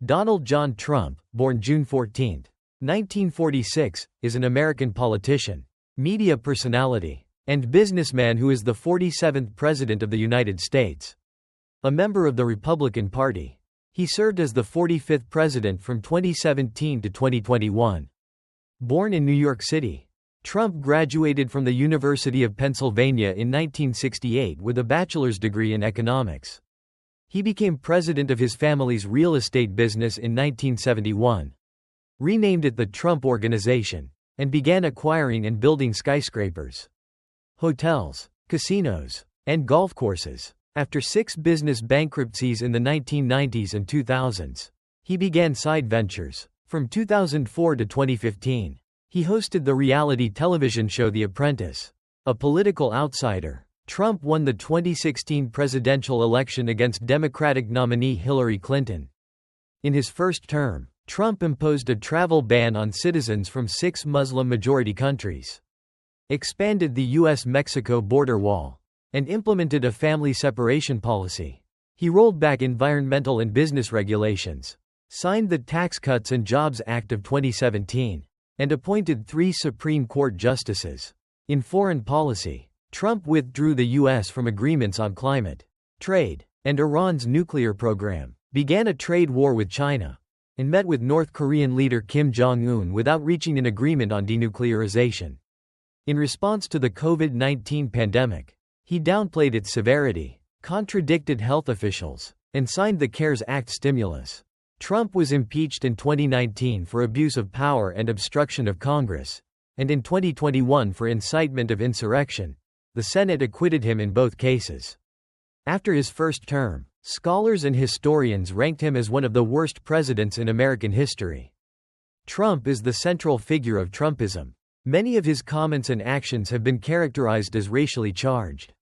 Donald John Trump, born June 14, 1946, is an American politician, media personality, and businessman who is the 47th President of the United States. A member of the Republican Party, he served as the 45th President from 2017 to 2021. Born in New York City, Trump graduated from the University of Pennsylvania in 1968 with a bachelor's degree in economics. He became president of his family's real estate business in 1971, renamed it the Trump Organization, and began acquiring and building skyscrapers, hotels, casinos, and golf courses. After 6 business bankruptcies in the 1990s and 2000s, he began side ventures. From 2004 to 2015, he hosted the reality television show The Apprentice. A political outsider, Trump won the 2016 presidential election against Democratic nominee Hillary Clinton. In his first term, Trump imposed a travel ban on citizens from 6 Muslim-majority countries, expanded the U.S.-Mexico border wall, and implemented a family separation policy. He rolled back environmental and business regulations, signed the Tax Cuts and Jobs Act of 2017, and appointed 3 Supreme Court justices. In foreign policy, Trump withdrew the U.S. from agreements on climate, trade, and Iran's nuclear program, began a trade war with China, and met with North Korean leader Kim Jong-un without reaching an agreement on denuclearization. In response to the COVID-19 pandemic, he downplayed its severity, contradicted health officials, and signed the CARES Act stimulus. Trump was impeached in 2019 for abuse of power and obstruction of Congress, and in 2021 for incitement of insurrection. The Senate acquitted him in both cases. After his first term, scholars and historians ranked him as one of the worst presidents in American history. Trump is the central figure of Trumpism. Many of his comments and actions have been characterized as racially charged,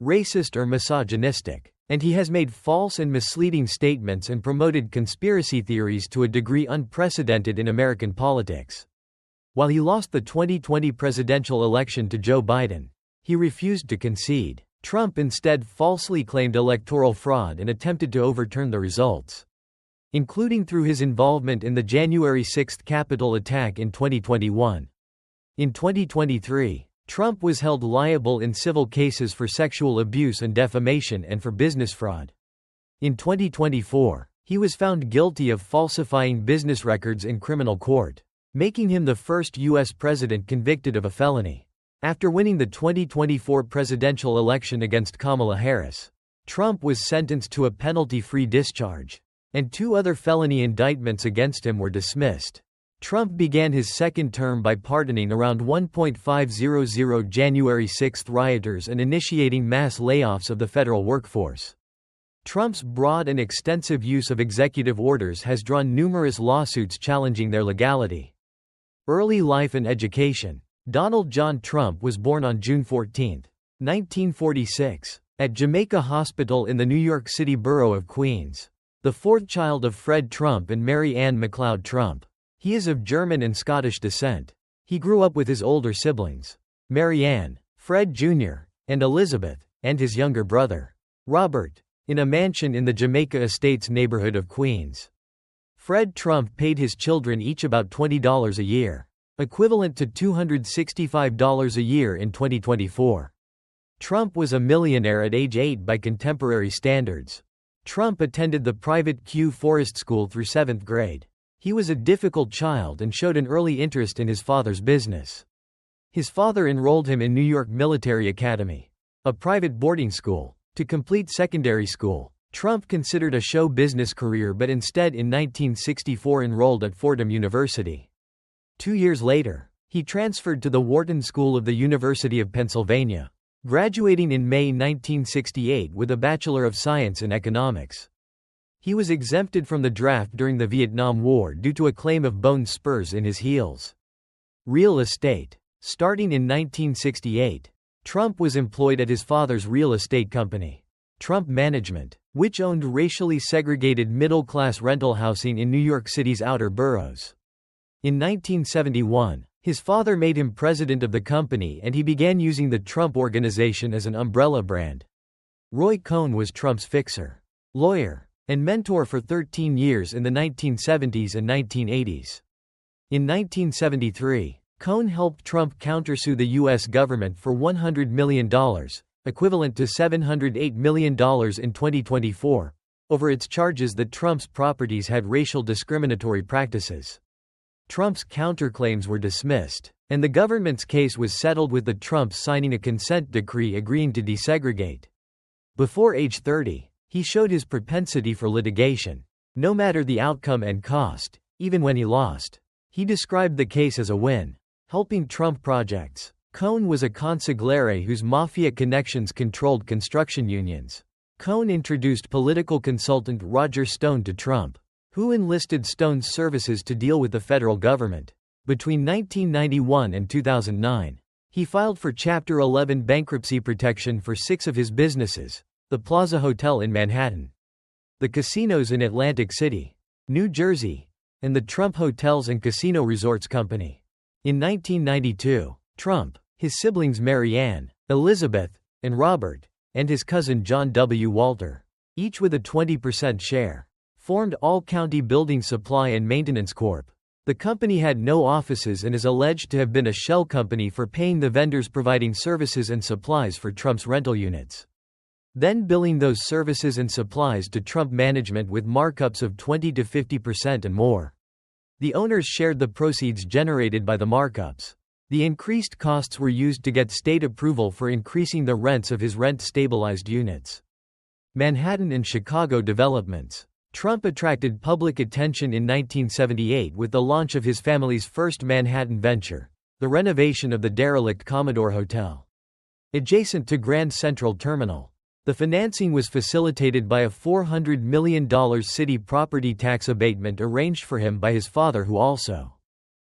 racist or misogynistic, and he has made false and misleading statements and promoted conspiracy theories to a degree unprecedented in American politics. While he lost the 2020 presidential election to Joe Biden, he refused to concede. Trump instead falsely claimed electoral fraud and attempted to overturn the results, including through his involvement in the January 6 Capitol attack in 2021. In 2023, Trump was held liable in civil cases for sexual abuse and defamation and for business fraud. In 2024, he was found guilty of falsifying business records in criminal court, making him the first U.S. president convicted of a felony. After winning the 2024 presidential election against Kamala Harris, Trump was sentenced to a penalty-free discharge, and 2 other felony indictments against him were dismissed. Trump began his second term by pardoning around 1.500 January 6 rioters and initiating mass layoffs of the federal workforce. Trump's broad and extensive use of executive orders has drawn numerous lawsuits challenging their legality. Early life and education. Donald John Trump was born on June 14, 1946, at Jamaica Hospital in the New York City borough of Queens. The 4th child of Fred Trump and Mary Ann MacLeod Trump. He is of German and Scottish descent. He grew up with his older siblings, Mary Ann, Fred Jr., and Elizabeth, and his younger brother, Robert, in a mansion in the Jamaica Estates neighborhood of Queens. Fred Trump paid his children each about $20 a year, equivalent to $265 a year in 2024. Trump was a millionaire at age 8 by contemporary standards. Trump attended the private Q Forest School through 7th grade. He was a difficult child and showed an early interest in his father's business. His father enrolled him in New York Military Academy, a private boarding school. To complete secondary school, Trump considered a show business career but instead in 1964 enrolled at Fordham University. 2 years later, he transferred to the Wharton School of the University of Pennsylvania, graduating in May 1968 with a Bachelor of Science in Economics. He was exempted from the draft during the Vietnam War due to a claim of bone spurs in his heels. Real estate. Starting in 1968, Trump was employed at his father's real estate company, Trump Management, which owned racially segregated middle-class rental housing in New York City's outer boroughs. In 1971, his father made him president of the company and he began using the Trump Organization as an umbrella brand. Roy Cohn was Trump's fixer, lawyer, and mentor for 13 years in the 1970s and 1980s. In 1973, Cohn helped Trump countersue the U.S. government for $100 million, equivalent to $708 million in 2024, over its charges that Trump's properties had racial discriminatory practices. Trump's counterclaims were dismissed, and the government's case was settled with the Trumps signing a consent decree agreeing to desegregate. Before age 30, he showed his propensity for litigation, no matter the outcome and cost, even when he lost. He described the case as a win. Helping Trump projects. Cohn was a consigliere whose mafia connections controlled construction unions. Cohn introduced political consultant Roger Stone to Trump, who enlisted Stone's services to deal with the federal government. Between 1991 and 2009, he filed for Chapter 11 bankruptcy protection for 6 of his businesses: the Plaza Hotel in Manhattan, the casinos in Atlantic City, New Jersey, and the Trump Hotels and Casino Resorts Company. In 1992, Trump, his siblings Mary Ann, Elizabeth, and Robert, and his cousin John W. Walter, each with a 20% share, formed All County Building Supply and Maintenance Corp. The company had no offices and is alleged to have been a shell company for paying the vendors providing services and supplies for Trump's rental units, then billing those services and supplies to Trump management with markups of 20 to 50% and more. The owners shared the proceeds generated by the markups. The increased costs were used to get state approval for increasing the rents of his rent-stabilized units. Manhattan and Chicago developments. Trump attracted public attention in 1978 with the launch of his family's first Manhattan venture, the renovation of the derelict Commodore Hotel, adjacent to Grand Central Terminal. The financing was facilitated by a $400 million city property tax abatement arranged for him by his father, who also,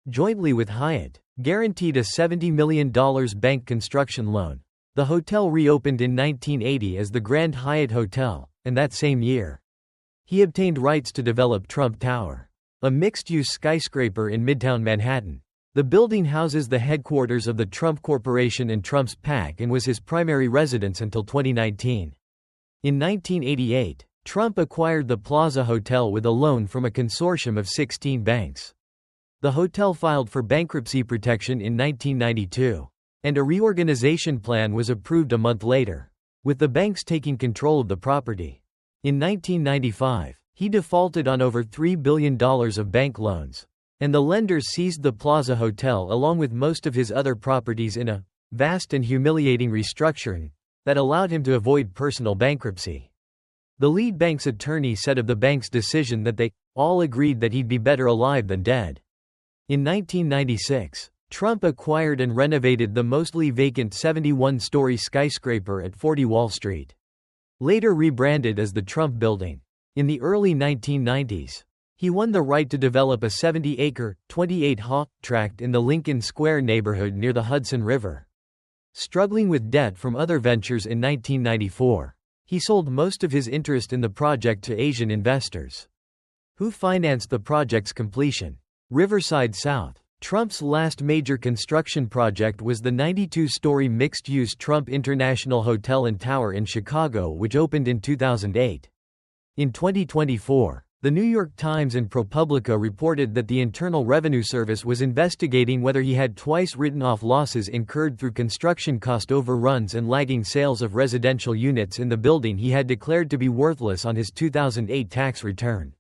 jointly with Hyatt, guaranteed a $70 million bank construction loan. The hotel reopened in 1980 as the Grand Hyatt Hotel, and that same year, he obtained rights to develop Trump Tower, a mixed-use skyscraper in Midtown Manhattan. The building houses the headquarters of the Trump Corporation and Trump's PAC and was his primary residence until 2019. In 1988, Trump acquired the Plaza Hotel with a loan from a consortium of 16 banks. The hotel filed for bankruptcy protection in 1992, and a reorganization plan was approved a month later, with the banks taking control of the property. In 1995, he defaulted on over $3 billion of bank loans, and the lenders seized the Plaza Hotel along with most of his other properties in a vast and humiliating restructuring that allowed him to avoid personal bankruptcy. The lead bank's attorney said of the bank's decision that they all agreed that he'd be better alive than dead. In 1996, Trump acquired and renovated the mostly vacant 71-story skyscraper at 40 Wall Street, later rebranded as the Trump Building. In the early 1990s, he won the right to develop a 70-acre, 28-ha tract in the Lincoln Square neighborhood near the Hudson River. Struggling with debt from other ventures in 1994, he sold most of his interest in the project to Asian investors, who financed the project's completion. Riverside South. Trump's last major construction project was the 92-story mixed-use Trump International Hotel and Tower in Chicago, which opened in 2008. In 2024, The New York Times and ProPublica reported that the Internal Revenue Service was investigating whether he had twice written off losses incurred through construction cost overruns and lagging sales of residential units in the building he had declared to be worthless on his 2008 tax return.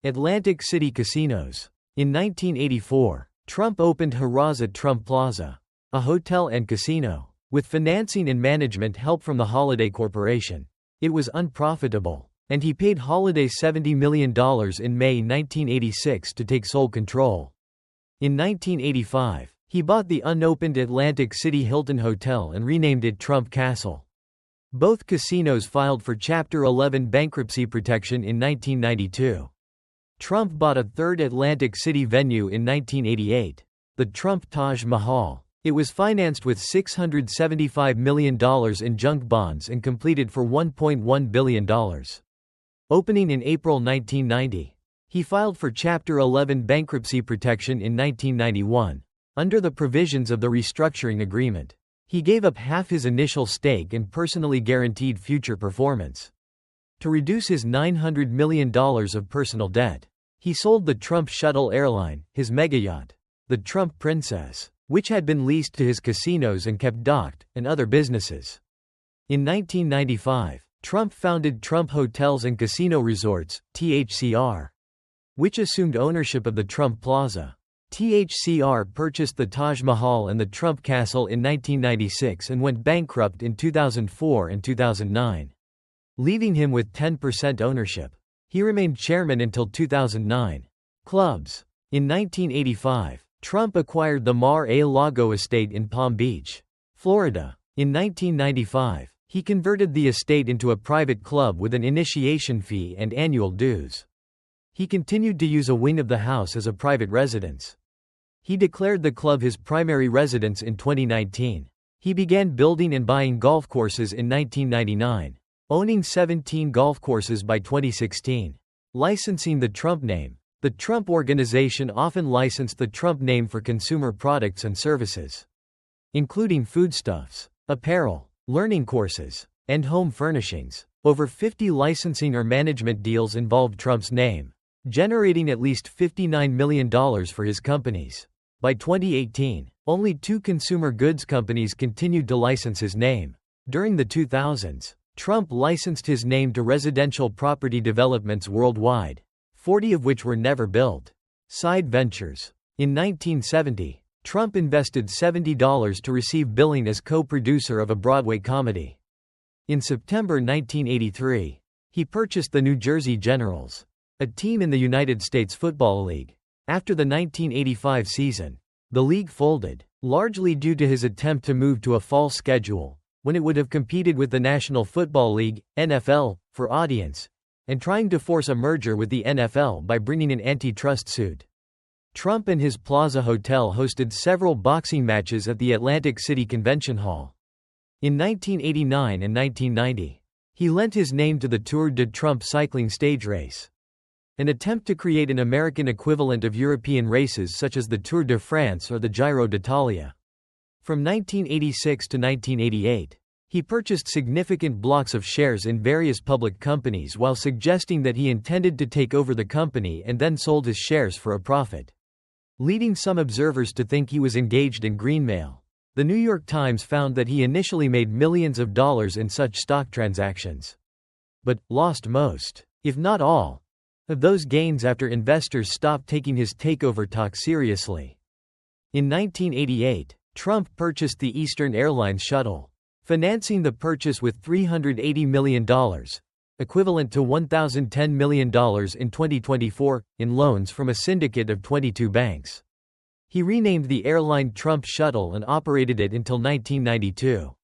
Atlantic City Casinos. In 1984, Trump opened Harrah's at Trump Plaza, a hotel and casino, with financing and management help from the Holiday Corporation. It was unprofitable, and he paid Holiday $70 million in May 1986 to take sole control. In 1985, he bought the unopened Atlantic City Hilton Hotel and renamed it Trump Castle. Both casinos filed for Chapter 11 bankruptcy protection in 1992. Trump bought a third Atlantic City venue in 1988, the Trump Taj Mahal. It was financed with $675 million in junk bonds and completed for $1.1 billion. Opening in April 1990, he filed for Chapter 11 bankruptcy protection in 1991. Under the provisions of the restructuring agreement, he gave up half his initial stake and personally guaranteed future performance. To reduce his $900 million of personal debt, he sold the Trump Shuttle airline, his mega-yacht, the Trump Princess, which had been leased to his casinos and kept docked, and other businesses. In 1995, Trump founded Trump Hotels and Casino Resorts, THCR, which assumed ownership of the Trump Plaza. THCR purchased the Taj Mahal and the Trump Castle in 1996 and went bankrupt in 2004 and 2009, leaving him with 10% ownership. He remained chairman until 2009. Clubs. In 1985, Trump acquired the Mar-a-Lago estate in Palm Beach, Florida. In 1995, he converted the estate into a private club with an initiation fee and annual dues. He continued to use a wing of the house as a private residence. He declared the club his primary residence in 2019. He began building and buying golf courses in 1999, owning 17 golf courses by 2016. Licensing the Trump name. The Trump Organization often licensed the Trump name for consumer products and services, including foodstuffs, apparel, learning courses, and home furnishings. Over 50 licensing or management deals involved Trump's name, generating at least $59 million for his companies. By 2018, only 2 consumer goods companies continued to license his name. During the 2000s, Trump licensed his name to residential property developments worldwide, 40 of which were never built. Side ventures. In 1970, Trump invested $70 to receive billing as co-producer of a Broadway comedy. In September 1983, he purchased the New Jersey Generals, a team in the United States Football League. After the 1985 season, the league folded, largely due to his attempt to move to a fall schedule, when it would have competed with the National Football League, NFL, for audience, and trying to force a merger with the NFL by bringing an antitrust suit. Trump and his Plaza Hotel hosted several boxing matches at the Atlantic City Convention Hall. In 1989 and 1990, he lent his name to the Tour de Trump cycling stage race, an attempt to create an American equivalent of European races such as the Tour de France or the Giro d'Italia. From 1986 to 1988, he purchased significant blocks of shares in various public companies while suggesting that he intended to take over the company and then sold his shares for a profit, leading some observers to think he was engaged in greenmail. The New York Times found that he initially made millions of dollars in such stock transactions, but lost most, if not all, of those gains after investors stopped taking his takeover talk seriously. In 1988, Trump purchased the Eastern Airlines shuttle, financing the purchase with $380 million, equivalent to $1,010 million in 2024, in loans from a syndicate of 22 banks. He renamed the airline Trump Shuttle and operated it until 1992.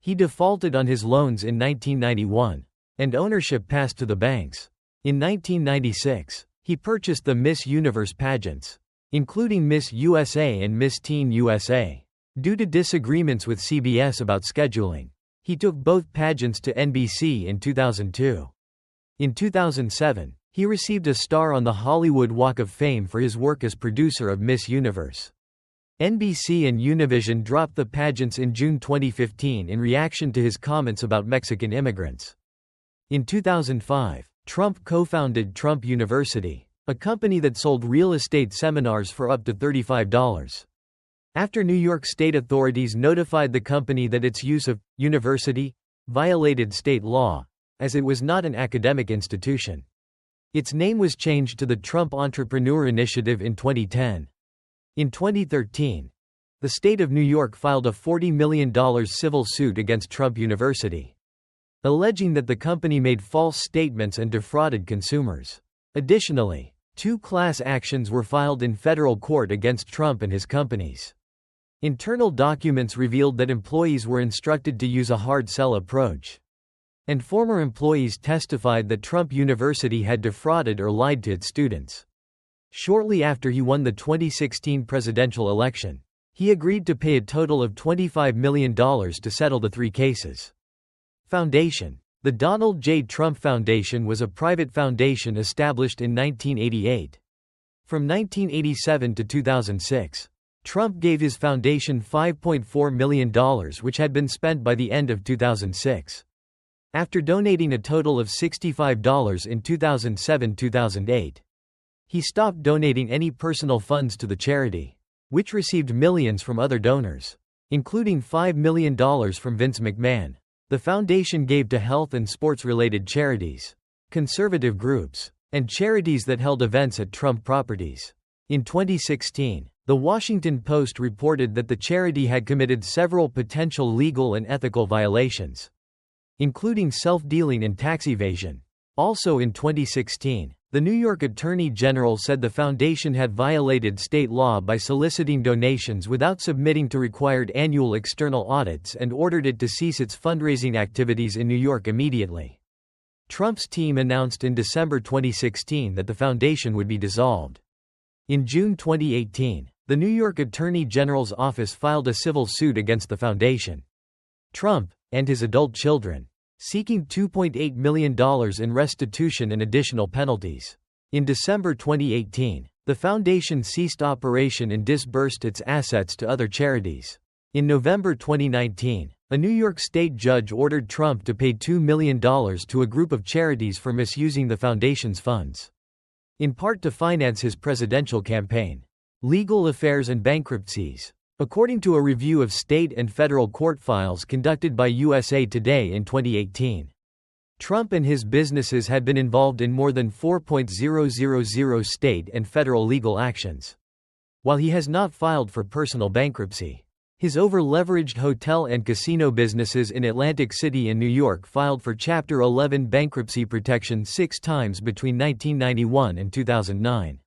He defaulted on his loans in 1991, and ownership passed to the banks. In 1996, he purchased the Miss Universe pageants, including Miss USA and Miss Teen USA. Due to disagreements with CBS about scheduling, he took both pageants to NBC in 2002. In 2007, he received a star on the Hollywood Walk of Fame for his work as producer of Miss Universe. NBC and Univision dropped the pageants in June 2015 in reaction to his comments about Mexican immigrants. In 2005, Trump co-founded Trump University, a company that sold real estate seminars for up to $35. After New York state authorities notified the company that its use of university violated state law, as it was not an academic institution, its name was changed to the Trump Entrepreneur Initiative in 2010. In 2013, the state of New York filed a $40 million civil suit against Trump University, alleging that the company made false statements and defrauded consumers. Additionally, 2 class actions were filed in federal court against Trump and his companies. Internal documents revealed that employees were instructed to use a hard sell approach, and former employees testified that Trump University had defrauded or lied to its students. Shortly after he won the 2016 presidential election, he agreed to pay a total of $25 million to settle the 3 cases. Foundation. The Donald J. Trump Foundation was a private foundation established in 1988. From 1987 to 2006, Trump gave his foundation $5.4 million, which had been spent by the end of 2006. after donating a total of $65 in 2007-2008. He stopped donating any personal funds to the charity, which received millions from other donors, including $5 million from Vince McMahon. The foundation gave to health and sports-related charities, conservative groups, and charities that held events at Trump properties. In 2016, The Washington Post reported that the charity had committed several potential legal and ethical violations, including self-dealing and tax evasion. Also in 2016, the New York Attorney General said the foundation had violated state law by soliciting donations without submitting to required annual external audits and ordered it to cease its fundraising activities in New York immediately. Trump's team announced in December 2016 that the foundation would be dissolved. In June 2018, the New York Attorney General's office filed a civil suit against the foundation. Trump, and his adult children, seeking $2.8 million in restitution and additional penalties. In December 2018, the foundation ceased operation and disbursed its assets to other charities. In November 2019, a New York state judge ordered Trump to pay $2 million to a group of charities for misusing the foundation's funds, in part to finance his presidential campaign. Legal affairs and bankruptcies. According to a review of state and federal court files conducted by USA Today in 2018, Trump and his businesses had been involved in more than 4,000 state and federal legal actions. While he has not filed for personal bankruptcy, his over-leveraged hotel and casino businesses in Atlantic City and New York filed for Chapter 11 bankruptcy protection 6 times between 1991 and 2009.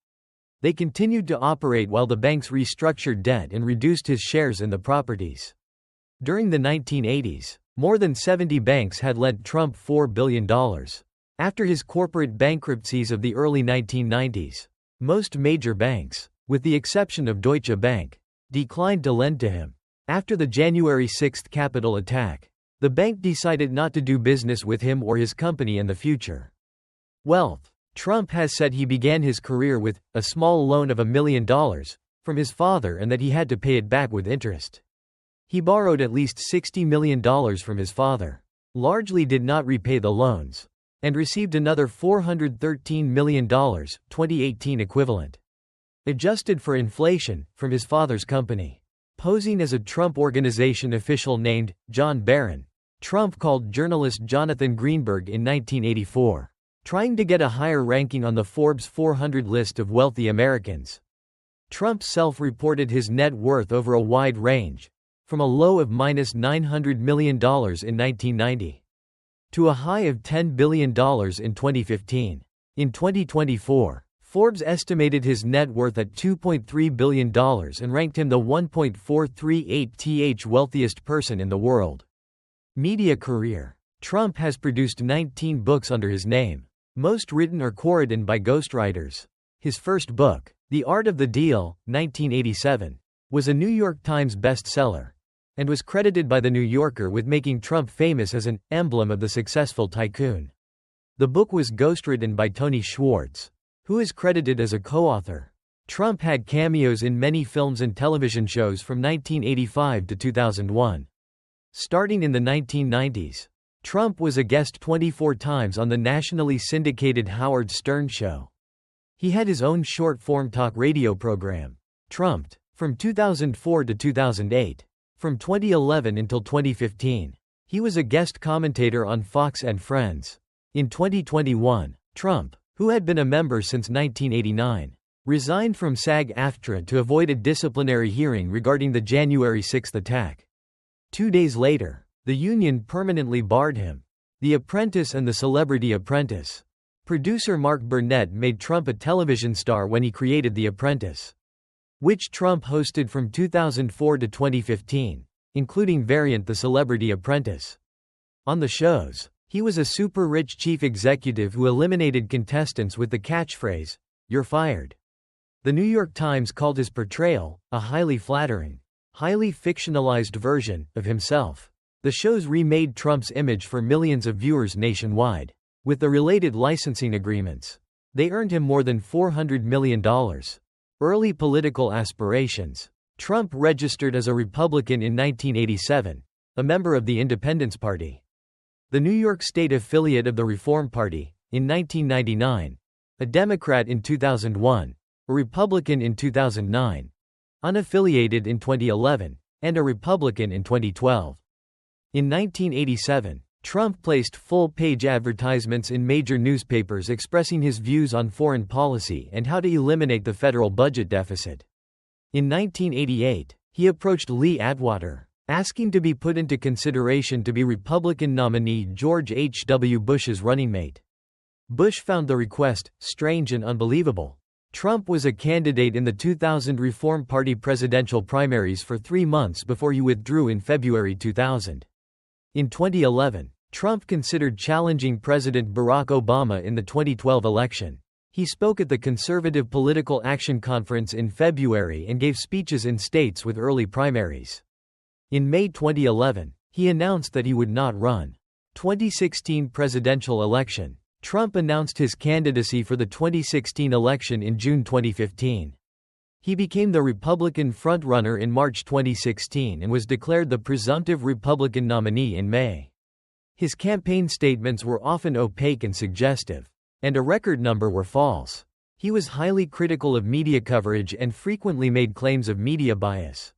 They continued to operate while the banks restructured debt and reduced his shares in the properties. During the 1980s, more than 70 banks had lent Trump $4 billion. After his corporate bankruptcies of the early 1990s, most major banks, with the exception of Deutsche Bank, declined to lend to him. After the January 6 Capitol attack, the bank decided not to do business with him or his company in the future. Wealth. Trump has said he began his career with a small loan of $1 million from his father and that he had to pay it back with interest. He borrowed at least $60 million from his father, largely did not repay the loans, and received another $413 million, 2018 equivalent, adjusted for inflation, from his father's company. Posing as a Trump Organization official named John Barron, Trump called journalist Jonathan Greenberg in 1984. Trying to get a higher ranking on the Forbes 400 list of wealthy Americans. Trump self-reported his net worth over a wide range, from a low of -$900 million in 1990 to a high of $10 billion in 2015. In 2024, Forbes estimated his net worth at $2.3 billion and ranked him the 1.438th wealthiest person in the world. Media career. Trump has produced 19 books under his name, most written or co-written by ghostwriters. His first book, The Art of the Deal, 1987, was a New York Times bestseller, and was credited by The New Yorker with making Trump famous as an emblem of the successful tycoon. The book was ghostwritten by Tony Schwartz, who is credited as a co-author. Trump had cameos in many films and television shows from 1985 to 2001. Starting in the 1990s, Trump was a guest 24 times on the nationally syndicated Howard Stern Show. He had his own short-form talk radio program, Trumped, from 2004 to 2008. From 2011 until 2015, he was a guest commentator on Fox and Friends. In 2021, Trump, who had been a member since 1989, resigned from SAG-AFTRA to avoid a disciplinary hearing regarding the January 6 attack. 2 days later, the union permanently barred him. The Apprentice and The Celebrity Apprentice. Producer Mark Burnett made Trump a television star when he created The Apprentice, which Trump hosted from 2004 to 2015, including variant The Celebrity Apprentice. On the shows, he was a super-rich chief executive who eliminated contestants with the catchphrase, "You're fired." The New York Times called his portrayal a highly flattering, highly fictionalized version of himself. The shows remade Trump's image for millions of viewers nationwide. With the related licensing agreements, they earned him more than $400 million. Early political aspirations. Trump registered as a Republican in 1987, a member of the Independence Party. the New York State affiliate of the Reform Party, in 1999, a Democrat in 2001, a Republican in 2009, unaffiliated in 2011, and a Republican in 2012. In 1987, Trump placed full-page advertisements in major newspapers expressing his views on foreign policy and how to eliminate the federal budget deficit. In 1988, he approached Lee Atwater, asking to be put into consideration to be Republican nominee George H. W. Bush's running mate. Bush found the request strange and unbelievable. Trump was a candidate in the 2000 Reform Party presidential primaries for 3 months before he withdrew in February 2000. In 2011, Trump considered challenging President Barack Obama in the 2012 election. He spoke at the Conservative Political Action Conference in February and gave speeches in states with early primaries. In May 2011, he announced that he would not run. 2016 presidential election. Trump announced his candidacy for the 2016 election in June 2015. He became the Republican frontrunner in March 2016 and was declared the presumptive Republican nominee in May. His campaign statements were often opaque and suggestive, and a record number were false. He was highly critical of media coverage and frequently made claims of media bias.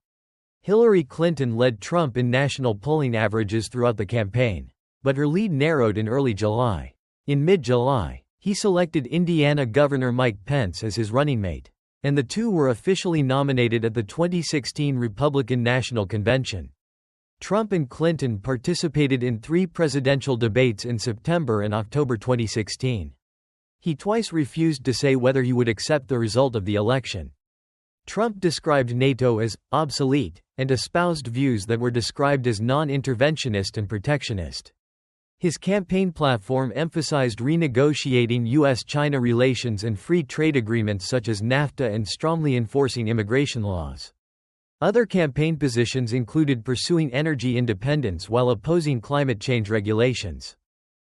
Hillary Clinton led Trump in national polling averages throughout the campaign, but her lead narrowed in early July. In mid-July, he selected Indiana Governor Mike Pence as his running mate, and the two were officially nominated at the 2016 Republican National Convention. Trump and Clinton participated in 3 presidential debates in September and October 2016. He twice refused to say whether he would accept the result of the election. Trump described NATO as obsolete and espoused views that were described as non-interventionist and protectionist. His campaign platform emphasized renegotiating U.S.-China relations and free trade agreements such as NAFTA and strongly enforcing immigration laws. Other campaign positions included pursuing energy independence while opposing climate change regulations,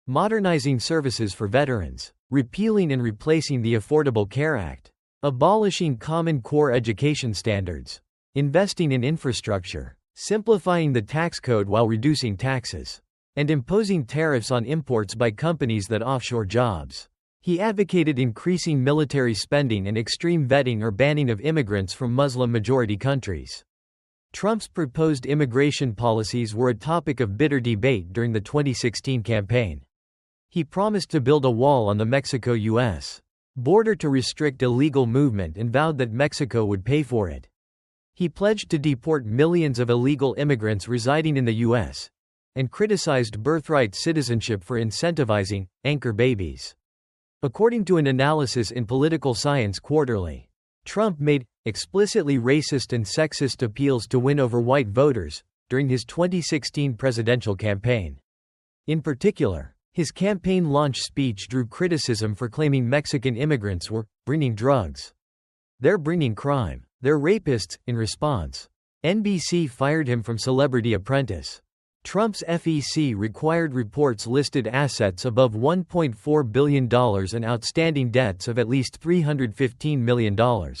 modernizing services for veterans, repealing and replacing the Affordable Care Act, abolishing Common Core education standards, investing in infrastructure, simplifying the tax code while reducing taxes, and imposing tariffs on imports by companies that offshore jobs. He advocated increasing military spending and extreme vetting or banning of immigrants from Muslim-majority countries. Trump's proposed immigration policies were a topic of bitter debate during the 2016 campaign. He promised to build a wall on the Mexico-U.S. border to restrict illegal movement and vowed that Mexico would pay for it. He pledged to deport millions of illegal immigrants residing in the U.S., and criticized birthright citizenship for incentivizing anchor babies. According to an analysis in Political Science Quarterly, Trump made explicitly racist and sexist appeals to win over white voters during his 2016 presidential campaign. In particular, his campaign launch speech drew criticism for claiming Mexican immigrants were bringing drugs. They're bringing crime. They're rapists. In response, NBC fired him from Celebrity Apprentice. Trump's FEC required reports listed assets above $1.4 billion and outstanding debts of at least $315 million.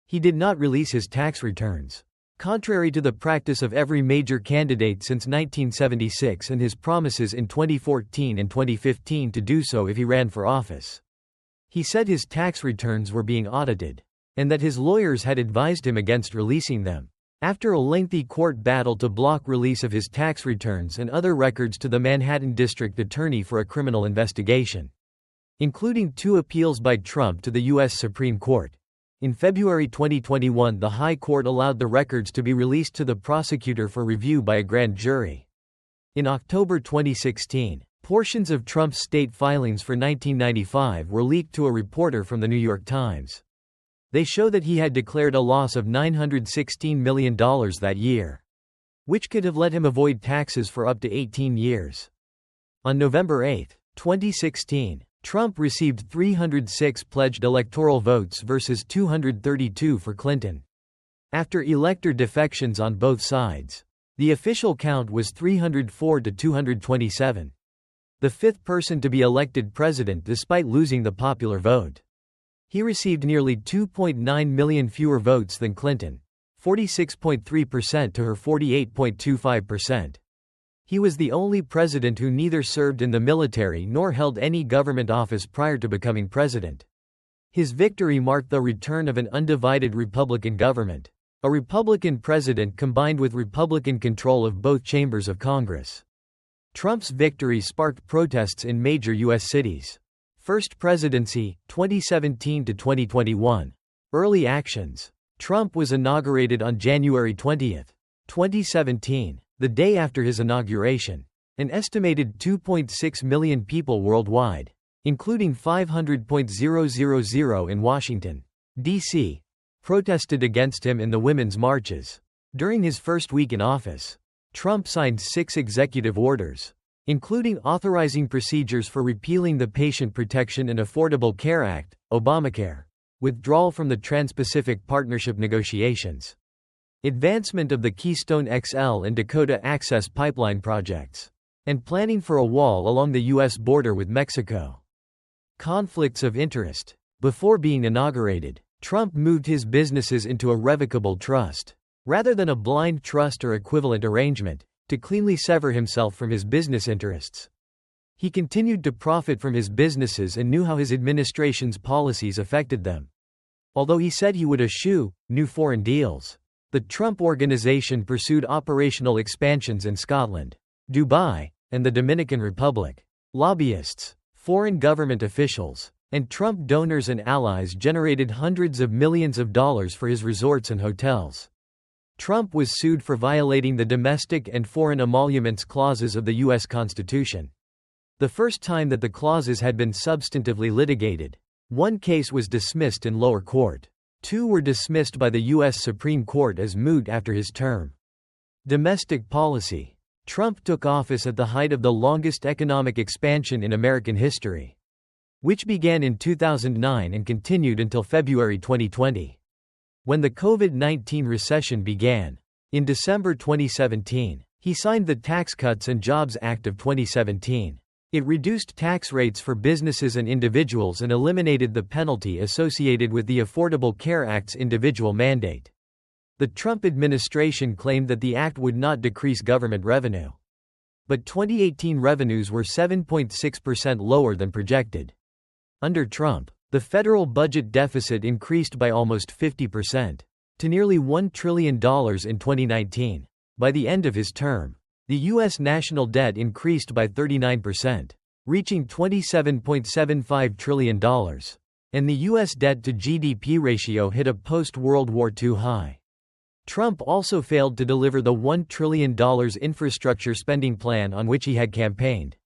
He did not release his tax returns, contrary to the practice of every major candidate since 1976 and his promises in 2014 and 2015 to do so if he ran for office. He said his tax returns were being audited, and that his lawyers had advised him against releasing them. After a lengthy court battle to block release of his tax returns and other records to the Manhattan District Attorney for a criminal investigation, including 2 appeals by Trump to the U.S. Supreme Court, in February 2021 the High Court allowed the records to be released to the prosecutor for review by a grand jury. In October 2016, portions of Trump's state filings for 1995 were leaked to a reporter from the New York Times. They show that he had declared a loss of $916 million that year, which could have let him avoid taxes for up to 18 years. On November 8, 2016, Trump received 306 pledged electoral votes versus 232 for Clinton. After elector defections on both sides, the official count was 304 to 227. The 5th person to be elected president despite losing the popular vote. He received nearly 2.9 million fewer votes than Clinton, 46.3% to her 48.25%. He was the only president who neither served in the military nor held any government office prior to becoming president. His victory marked the return of an undivided Republican government, a Republican president combined with Republican control of both chambers of Congress. Trump's victory sparked protests in major U.S. cities. First presidency, 2017 to 2021. Early actions. Trump was inaugurated on January 20, 2017, the day after his inauguration. An estimated 2.6 million people worldwide, including 500,000 in Washington, D.C., protested against him in the women's marches. During his first week in office, Trump signed 6 executive orders, including authorizing procedures for repealing the Patient Protection and Affordable Care Act, Obamacare, withdrawal from the Trans-Pacific Partnership negotiations, advancement of the Keystone XL and Dakota Access Pipeline projects, and planning for a wall along the U.S. border with Mexico. Conflicts of interest. Before being inaugurated, Trump moved his businesses into a revocable trust, rather than a blind trust or equivalent arrangement, to cleanly sever himself from his business interests. He continued to profit from his businesses and knew how his administration's policies affected them. Although he said he would eschew new foreign deals, the Trump Organization pursued operational expansions in Scotland, Dubai, and the Dominican Republic. Lobbyists, foreign government officials, and Trump donors and allies generated hundreds of millions of dollars for his resorts and hotels. Trump was sued for violating the domestic and foreign emoluments clauses of the U.S. Constitution. The first time that the clauses had been substantively litigated, one case was dismissed in lower court. 2 were dismissed by the U.S. Supreme Court as moot after his term. Domestic policy. Trump took office at the height of the longest economic expansion in American history, which began in 2009 and continued until February 2020. When the COVID-19 recession began, in December 2017, he signed the Tax Cuts and Jobs Act of 2017. It reduced tax rates for businesses and individuals and eliminated the penalty associated with the Affordable Care Act's individual mandate. The Trump administration claimed that the act would not decrease government revenue. But 2018 revenues were 7.6% lower than projected. Under Trump, the federal budget deficit increased by almost 50%, to nearly $1 trillion in 2019. By the end of his term, the U.S. national debt increased by 39%, reaching $27.75 trillion, and the U.S. debt-to-GDP ratio hit a post-World War II high. Trump also failed to deliver the $1 trillion infrastructure spending plan on which he had campaigned.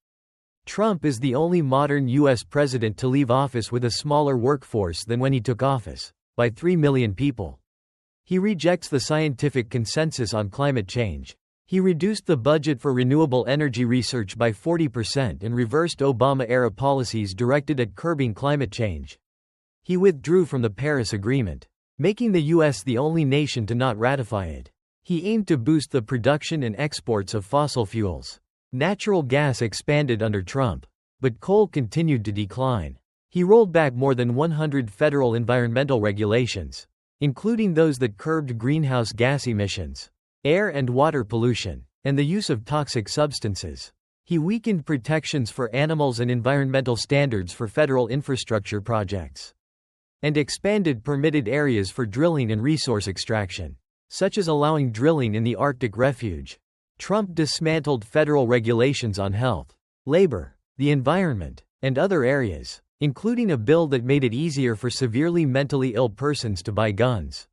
Trump is the only modern U.S. president to leave office with a smaller workforce than when he took office, by 3 million people. He rejects the scientific consensus on climate change. He reduced the budget for renewable energy research by 40% and reversed Obama-era policies directed at curbing climate change. He withdrew from the Paris Agreement, making the U.S. the only nation to not ratify it. He aimed to boost the production and exports of fossil fuels. Natural gas expanded under Trump, but coal continued to decline. He rolled back more than 100 federal environmental regulations, including those that curbed greenhouse gas emissions, air and water pollution, and the use of toxic substances. He weakened protections for animals and environmental standards for federal infrastructure projects, and expanded permitted areas for drilling and resource extraction, such as allowing drilling in the Arctic Refuge. Trump dismantled federal regulations on health, labor, the environment, and other areas, including a bill that made it easier for severely mentally ill persons to buy guns.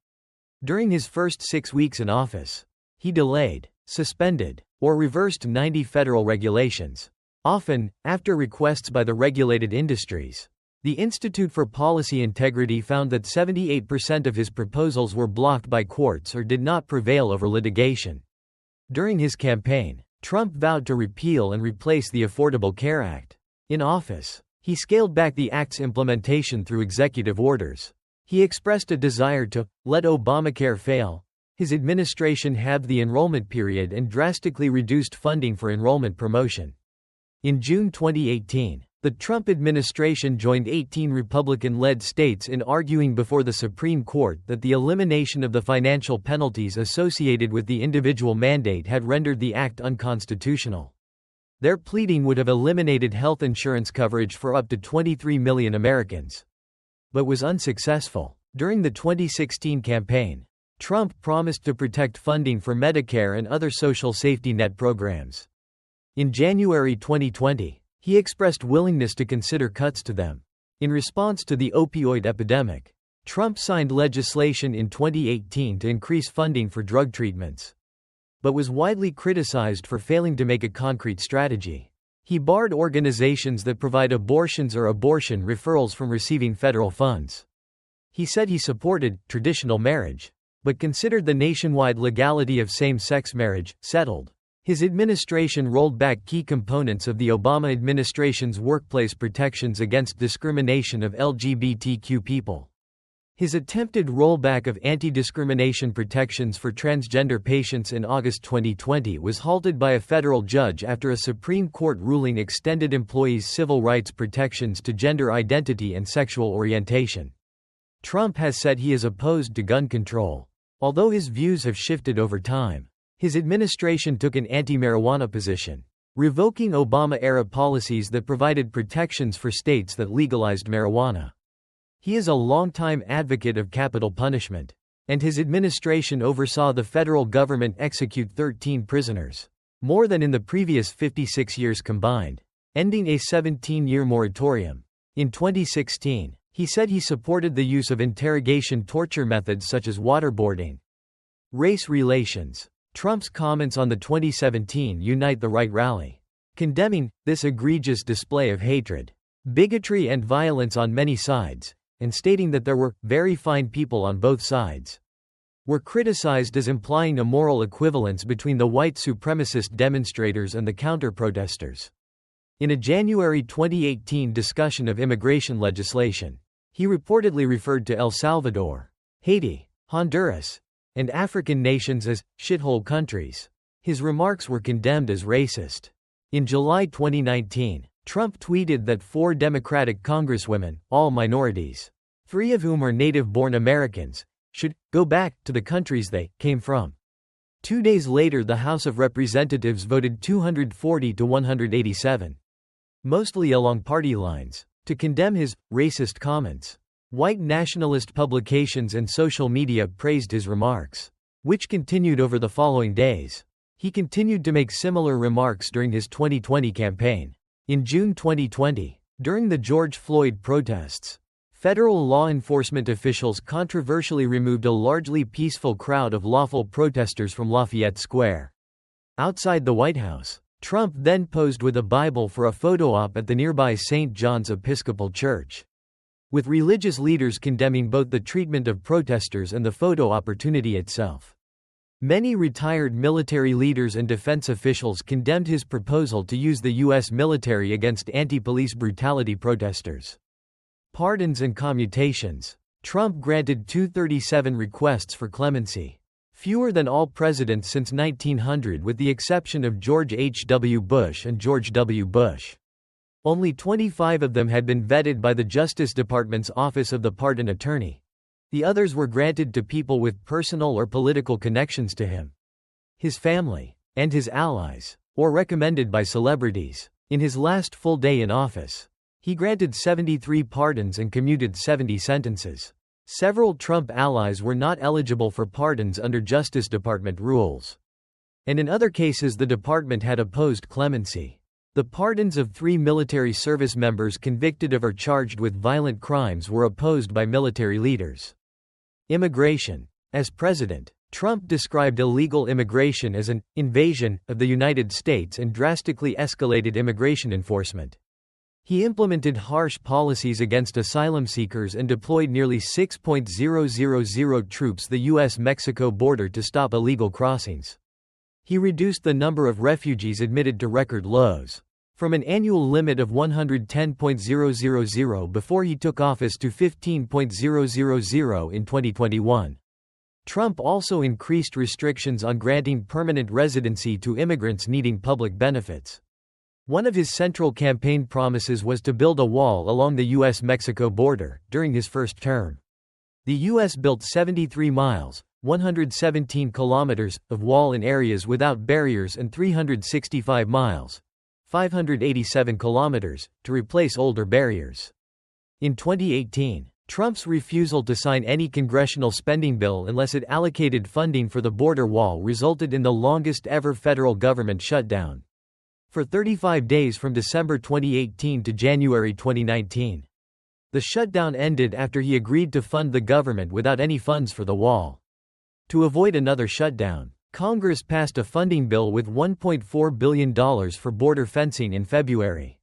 During his first 6 weeks in office, he delayed, suspended, or reversed 90 federal regulations, often after requests by the regulated industries. The Institute for Policy Integrity found that 78% of his proposals were blocked by courts or did not prevail over litigation. During his campaign, Trump vowed to repeal and replace the Affordable Care Act. In office, he scaled back the act's implementation through executive orders. He expressed a desire to let Obamacare fail. His administration halved the enrollment period and drastically reduced funding for enrollment promotion. In June 2018, The Trump administration joined 18 Republican-led states in arguing before the Supreme Court that the elimination of the financial penalties associated with the individual mandate had rendered the act unconstitutional. Their pleading would have eliminated health insurance coverage for up to 23 million Americans, but was unsuccessful. During the 2016 campaign, Trump promised to protect funding for Medicare and other social safety net programs. In January 2020, he expressed willingness to consider cuts to them. In response to the opioid epidemic, Trump signed legislation in 2018 to increase funding for drug treatments, but was widely criticized for failing to make a concrete strategy. He barred organizations that provide abortions or abortion referrals from receiving federal funds. He said he supported traditional marriage, but considered the nationwide legality of same-sex marriage settled. His administration rolled back key components of the Obama administration's workplace protections against discrimination of LGBTQ people. His attempted rollback of anti-discrimination protections for transgender patients in August 2020 was halted by a federal judge after a Supreme Court ruling extended employees' civil rights protections to gender identity and sexual orientation. Trump has said he is opposed to gun control, although his views have shifted over time. His administration took an anti-marijuana position, revoking Obama-era policies that provided protections for states that legalized marijuana. He is a longtime advocate of capital punishment, and his administration oversaw the federal government execute 13 prisoners, more than in the previous 56 years combined, ending a 17-year moratorium. In 2016, he said he supported the use of interrogation torture methods such as waterboarding. Race relations. Trump's comments on the 2017 Unite the Right rally, condemning this egregious display of hatred, bigotry and violence on many sides, and stating that there were very fine people on both sides, were criticized as implying a moral equivalence between the white supremacist demonstrators and the counter-protesters. In a January 2018 discussion of immigration legislation, he reportedly referred to El Salvador, Haiti, Honduras, and African nations as shithole countries. His remarks were condemned as racist. In July 2019, Trump tweeted that 4 Democratic congresswomen, all minorities, 3 of whom are native-born Americans, should go back to the countries they came from. 2 days later, the House of Representatives voted 240 to 187, mostly along party lines, to condemn his racist comments. White nationalist publications and social media praised his remarks, which continued over the following days. He continued to make similar remarks during his 2020 campaign. In June 2020, during the George Floyd protests, federal law enforcement officials controversially removed a largely peaceful crowd of lawful protesters from Lafayette Square. Outside the White House, Trump then posed with a Bible for a photo op at the nearby St. John's Episcopal Church, with religious leaders condemning both the treatment of protesters and the photo opportunity itself. Many retired military leaders and defense officials condemned his proposal to use the U.S. military against anti-police brutality protesters. Pardons and commutations. Trump granted 237 requests for clemency, fewer than all presidents since 1900 with the exception of George H. W. Bush and George W. Bush. Only 25 of them had been vetted by the Justice Department's Office of the Pardon Attorney. The others were granted to people with personal or political connections to him, his family, and his allies, or recommended by celebrities. In his last full day in office, he granted 73 pardons and commuted 70 sentences. Several Trump allies were not eligible for pardons under Justice Department rules, and in other cases the department had opposed clemency. The pardons of 3 military service members convicted of or charged with violent crimes were opposed by military leaders. Immigration. As president, Trump described illegal immigration as an invasion of the United States and drastically escalated immigration enforcement. He implemented harsh policies against asylum seekers and deployed nearly 6,000 troops to the U.S.-Mexico border to stop illegal crossings. He reduced the number of refugees admitted to record lows, from an annual limit of 110,000 before he took office to 15,000 in 2021. Trump also increased restrictions on granting permanent residency to immigrants needing public benefits. One of his central campaign promises was to build a wall along the U.S.-Mexico border, during his first term. The U.S. built 73 miles, 117 kilometers, of wall in areas without barriers and 365 miles, 587 kilometers, to replace older barriers. In 2018, Trump's refusal to sign any congressional spending bill unless it allocated funding for the border wall resulted in the longest ever federal government shutdown. For 35 days from December 2018 to January 2019. The shutdown ended after he agreed to fund the government without any funds for the wall. To avoid another shutdown, Congress passed a funding bill with $1.4 billion for border fencing in February.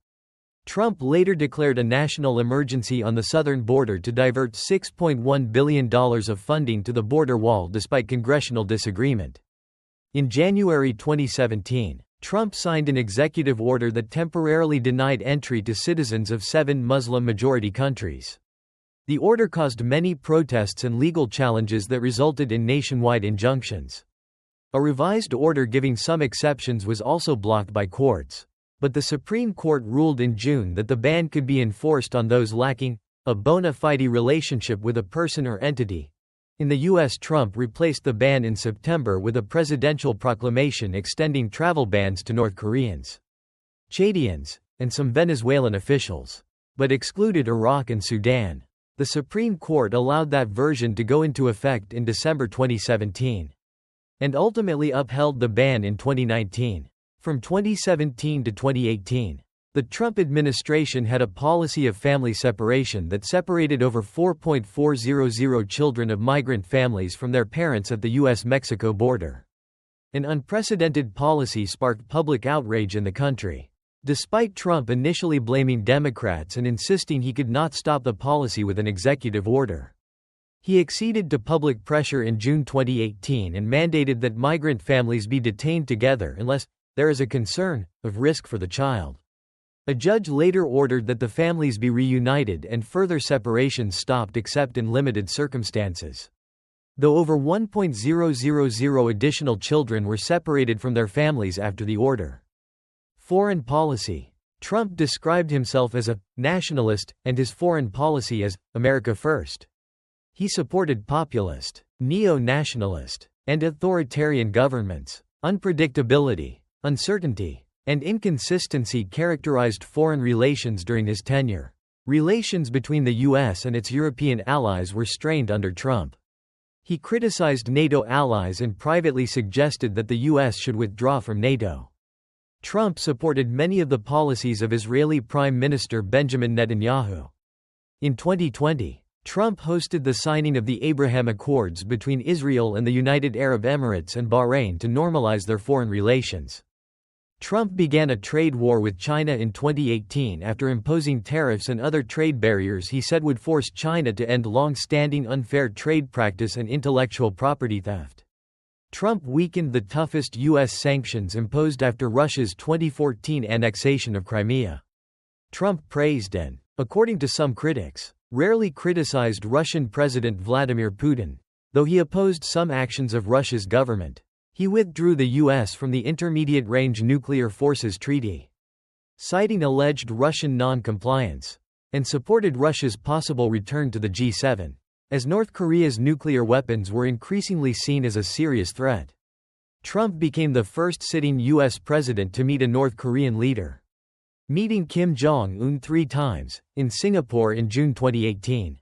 Trump later declared a national emergency on the southern border to divert $6.1 billion of funding to the border wall despite congressional disagreement. In January 2017, Trump signed an executive order that temporarily denied entry to citizens of 7 Muslim-majority countries. The order caused many protests and legal challenges that resulted in nationwide injunctions. A revised order giving some exceptions was also blocked by courts. But the Supreme Court ruled in June that the ban could be enforced on those lacking a bona fide relationship with a person or entity. In the U.S., Trump replaced the ban in September with a presidential proclamation extending travel bans to North Koreans, Chadians, and some Venezuelan officials, but excluded Iraq and Sudan. The Supreme Court allowed that version to go into effect in December 2017, and ultimately upheld the ban in 2019. From 2017 to 2018, the Trump administration had a policy of family separation that separated over 4.400 children of migrant families from their parents at the U.S.-Mexico border. An unprecedented policy sparked public outrage in the country, despite Trump initially blaming Democrats and insisting he could not stop the policy with an executive order. He acceded to public pressure in June 2018 and mandated that migrant families be detained together unless there is a concern of risk for the child. A judge later ordered that the families be reunited and further separations stopped except in limited circumstances. Though over 1,000 additional children were separated from their families after the order. Foreign policy. Trump described himself as a nationalist and his foreign policy as America First. He supported populist, neo-nationalist, and authoritarian governments. Unpredictability, uncertainty, and inconsistency characterized foreign relations during his tenure. Relations between the U.S. and its European allies were strained under Trump. He criticized NATO allies and privately suggested that the U.S. should withdraw from NATO. Trump supported many of the policies of Israeli Prime Minister Benjamin Netanyahu. In 2020, Trump hosted the signing of the Abraham Accords between Israel and the United Arab Emirates and Bahrain to normalize their foreign relations. Trump began a trade war with China in 2018 after imposing tariffs and other trade barriers he said would force China to end long-standing unfair trade practice and intellectual property theft. Trump weakened the toughest U.S. sanctions imposed after Russia's 2014 annexation of Crimea. Trump praised and, according to some critics, rarely criticized Russian President Vladimir Putin. Though he opposed some actions of Russia's government, he withdrew the U.S. from the Intermediate Range Nuclear Forces Treaty, citing alleged Russian non-compliance, and supported Russia's possible return to the G7, as North Korea's nuclear weapons were increasingly seen as a serious threat. Trump became the first sitting U.S. president to meet a North Korean leader, meeting Kim Jong-un 3 times, in Singapore in June 2018,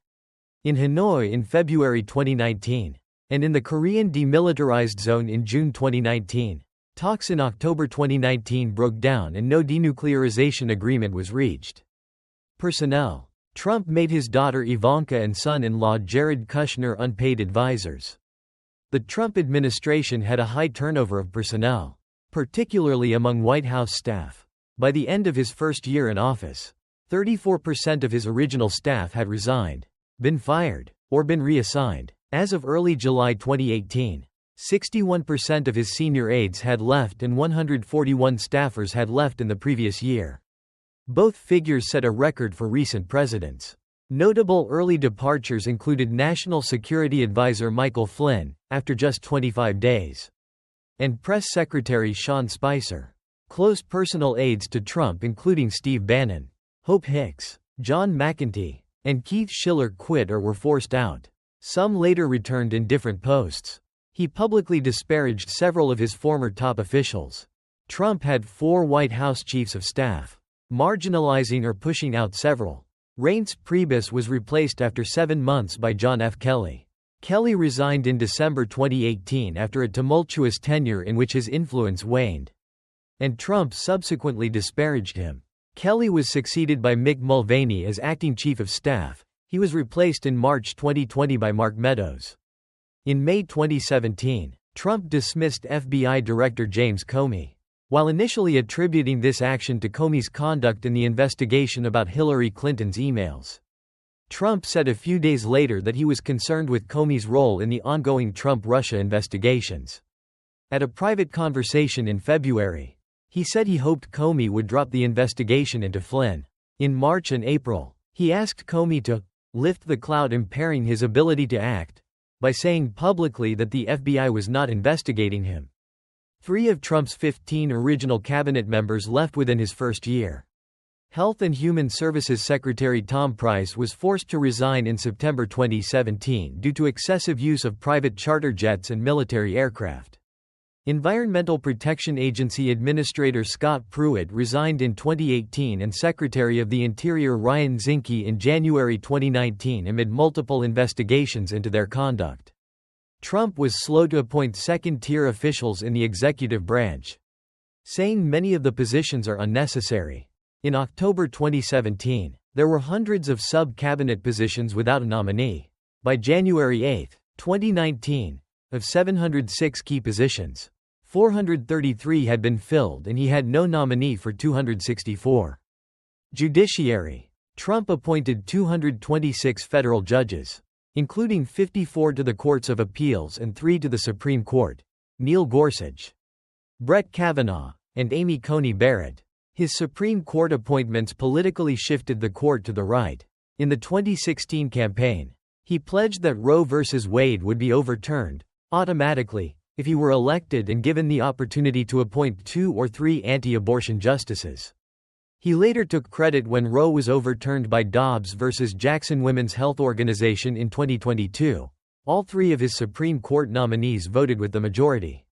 in Hanoi in February 2019, and in the Korean Demilitarized Zone in June 2019. Talks in October 2019 broke down and no denuclearization agreement was reached. Personnel. Trump made his daughter Ivanka and son-in-law Jared Kushner unpaid advisors. The Trump administration had a high turnover of personnel, particularly among White House staff. By the end of his first year in office, 34% of his original staff had resigned, been fired, or been reassigned. As of early July 2018, 61% of his senior aides had left and 141 staffers had left in the previous year. Both figures set a record for recent presidents. Notable early departures included National Security Advisor Michael Flynn, after just 25 days, and Press Secretary Sean Spicer. Close personal aides to Trump including Steve Bannon, Hope Hicks, John McEntee, and Keith Schiller quit or were forced out. Some later returned in different posts. He publicly disparaged several of his former top officials. Trump had 4 White House chiefs of staff, marginalizing or pushing out several. Reince Priebus was replaced after 7 months by John F. Kelly. Kelly resigned in December 2018 after a tumultuous tenure in which his influence waned, and Trump subsequently disparaged him. Kelly was succeeded by Mick Mulvaney as acting chief of staff. He was replaced in March 2020 by Mark Meadows. In May 2017, Trump dismissed FBI Director James Comey. While initially attributing this action to Comey's conduct in the investigation about Hillary Clinton's emails, Trump said a few days later that he was concerned with Comey's role in the ongoing Trump-Russia investigations. At a private conversation in February, he said he hoped Comey would drop the investigation into Flynn. In March and April, he asked Comey to lift the cloud impairing his ability to act by saying publicly that the FBI was not investigating him. 3 of Trump's 15 original cabinet members left within his first year. Health and Human Services Secretary Tom Price was forced to resign in September 2017 due to excessive use of private charter jets and military aircraft. Environmental Protection Agency Administrator Scott Pruitt resigned in 2018 and Secretary of the Interior Ryan Zinke in January 2019 amid multiple investigations into their conduct. Trump was slow to appoint second-tier officials in the executive branch, saying many of the positions are unnecessary. In October 2017, there were hundreds of sub-cabinet positions without a nominee. By January 8, 2019, of 706 key positions, 433 had been filled and he had no nominee for 264. Judiciary. Trump appointed 226 federal judges, including 54 to the Courts of Appeals and 3 to the Supreme Court: Neil Gorsuch, Brett Kavanaugh, and Amy Coney Barrett. His Supreme Court appointments politically shifted the court to the right. In the 2016 campaign, he pledged that Roe v. Wade would be overturned automatically if he were elected and given the opportunity to appoint 2 or 3 anti-abortion justices. He later took credit when Roe was overturned by Dobbs v. Jackson Women's Health Organization in 2022. All 3 of his Supreme Court nominees voted with the majority.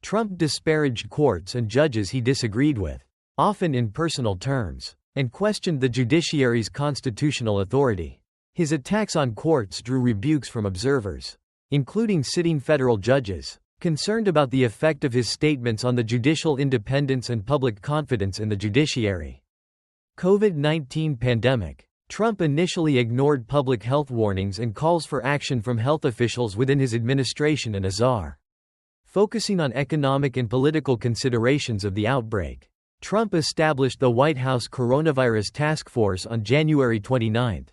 Trump disparaged courts and judges he disagreed with, often in personal terms, and questioned the judiciary's constitutional authority. His attacks on courts drew rebukes from observers, including sitting federal judges, concerned about the effect of his statements on the judicial independence and public confidence in the judiciary. COVID-19 pandemic. Trump initially ignored public health warnings and calls for action from health officials within his administration and Azar, focusing on economic and political considerations of the outbreak. Trump established the White House Coronavirus Task Force on January 29.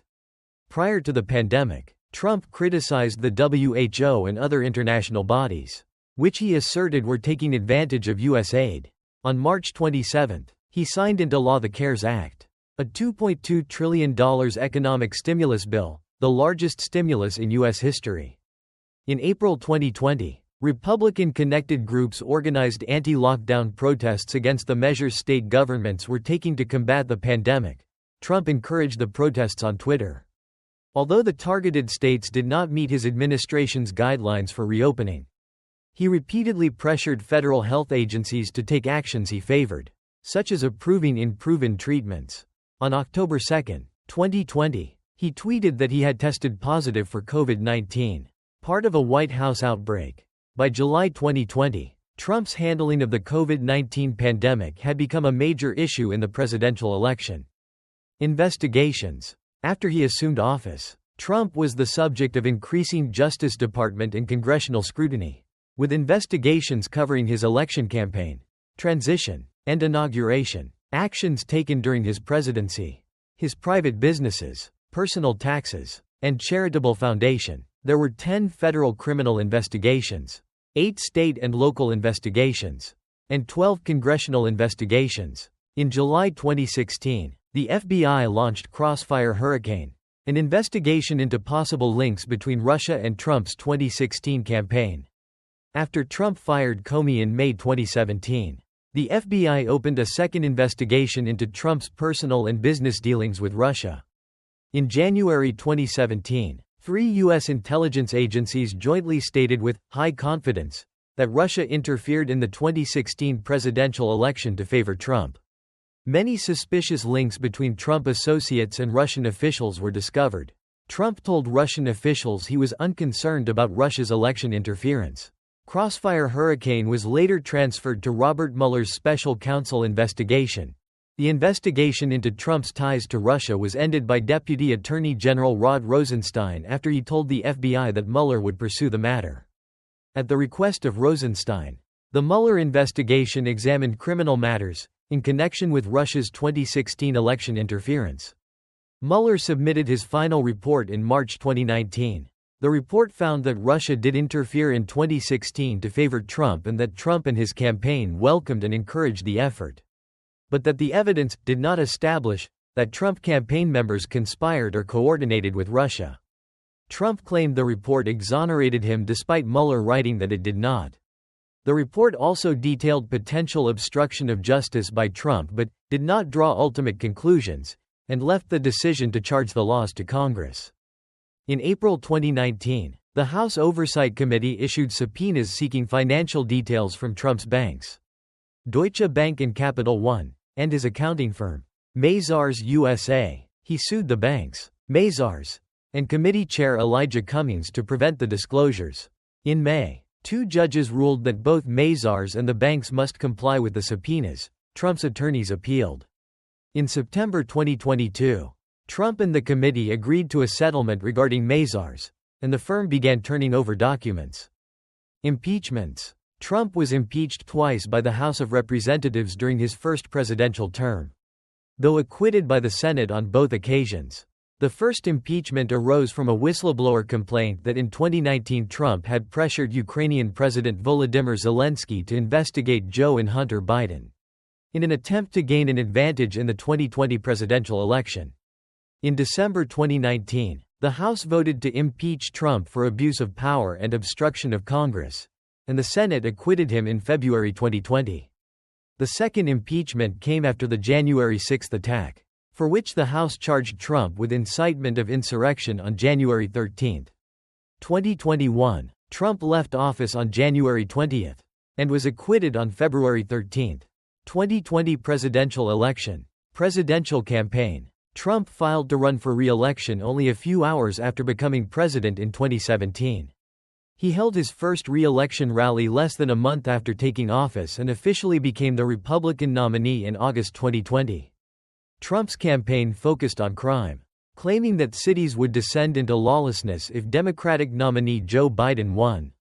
Prior to the pandemic, Trump criticized the WHO and other international bodies, which he asserted were taking advantage of U.S. aid. On March 27, he signed into law the CARES Act, a $2.2 trillion economic stimulus bill, the largest stimulus in U.S. history. In April 2020, Republican-connected groups organized anti-lockdown protests against the measures state governments were taking to combat the pandemic. Trump encouraged the protests on Twitter. Although the targeted states did not meet his administration's guidelines for reopening, he repeatedly pressured federal health agencies to take actions he favored, such as approving unproven treatments. On October 2, 2020, he tweeted that he had tested positive for COVID-19, part of a White House outbreak. By July 2020, Trump's handling of the COVID-19 pandemic had become a major issue in the presidential election. Investigations. After he assumed office, Trump was the subject of increasing Justice Department and congressional scrutiny, with investigations covering his election campaign, transition, and inauguration, actions taken during his presidency, his private businesses, personal taxes, and charitable foundation. There were 10 federal criminal investigations, 8 state and local investigations, and 12 congressional investigations. In July 2016, the FBI launched Crossfire Hurricane, an investigation into possible links between Russia and Trump's 2016 campaign. After Trump fired Comey in May 2017, The FBI opened a second investigation into Trump's personal and business dealings with Russia. In January 2017, 3 U.S. intelligence agencies jointly stated with high confidence that Russia interfered in the 2016 presidential election to favor Trump. Many suspicious links between Trump associates and Russian officials were discovered. Trump told Russian officials he was unconcerned about Russia's election interference. Crossfire Hurricane was later transferred to Robert Mueller's special counsel investigation. The investigation into Trump's ties to Russia was ended by Deputy Attorney General Rod Rosenstein after he told the FBI that Mueller would pursue the matter. At the request of Rosenstein, the Mueller investigation examined criminal matters in connection with Russia's 2016 election interference. Mueller submitted his final report in March 2019. The report found that Russia did interfere in 2016 to favor Trump and that Trump and his campaign welcomed and encouraged the effort. But that the evidence did not establish that Trump campaign members conspired or coordinated with Russia. Trump claimed the report exonerated him despite Mueller writing that it did not. The report also detailed potential obstruction of justice by Trump but did not draw ultimate conclusions, and left the decision to charge the laws to Congress. In April 2019, the House Oversight Committee issued subpoenas seeking financial details from Trump's banks, Deutsche Bank and Capital One, and his accounting firm, Mazars USA. He sued the banks, Mazars, and committee chair Elijah Cummings to prevent the disclosures. In May, 2 judges ruled that both Mazars and the banks must comply with the subpoenas. Trump's attorneys appealed. In September 2022, Trump and the committee agreed to a settlement regarding Mazars, and the firm began turning over documents. Impeachments. Trump was impeached twice by the House of Representatives during his first presidential term. Though acquitted by the Senate on both occasions, the first impeachment arose from a whistleblower complaint that in 2019 Trump had pressured Ukrainian President Volodymyr Zelensky to investigate Joe and Hunter Biden in an attempt to gain an advantage in the 2020 presidential election. In December 2019, the House voted to impeach Trump for abuse of power and obstruction of Congress, and the Senate acquitted him in February 2020. The second impeachment came after the January 6 attack, for which the House charged Trump with incitement of insurrection on January 13, 2021. Trump left office on January 20 and was acquitted on February 13, 2020 presidential election. Presidential campaign. Trump filed to run for re-election only a few hours after becoming president in 2017. He held his first re-election rally less than a month after taking office and officially became the Republican nominee in August 2020. Trump's campaign focused on crime, claiming that cities would descend into lawlessness if Democratic nominee Joe Biden won.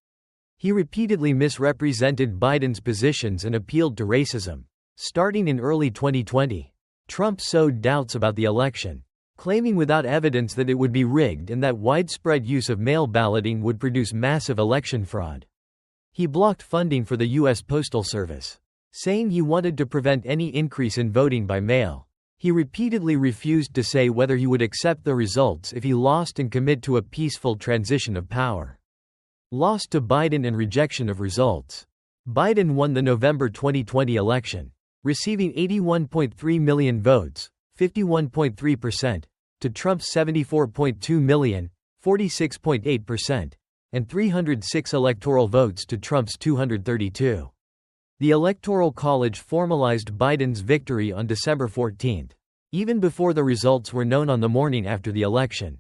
He repeatedly misrepresented Biden's positions and appealed to racism. Starting in early 2020, Trump sowed doubts about the election, claiming without evidence that it would be rigged and that widespread use of mail balloting would produce massive election fraud. He blocked funding for the U.S. Postal Service, saying he wanted to prevent any increase in voting by mail. He repeatedly refused to say whether he would accept the results if he lost and commit to a peaceful transition of power. Lost to Biden and rejection of results. Biden won the November 2020 election, receiving 81.3 million votes, 51.3%, to Trump's 74.2 million, 46.8%, and 306 electoral votes to Trump's 232. The Electoral College formalized Biden's victory on December 14, even before the results were known on the morning after the election.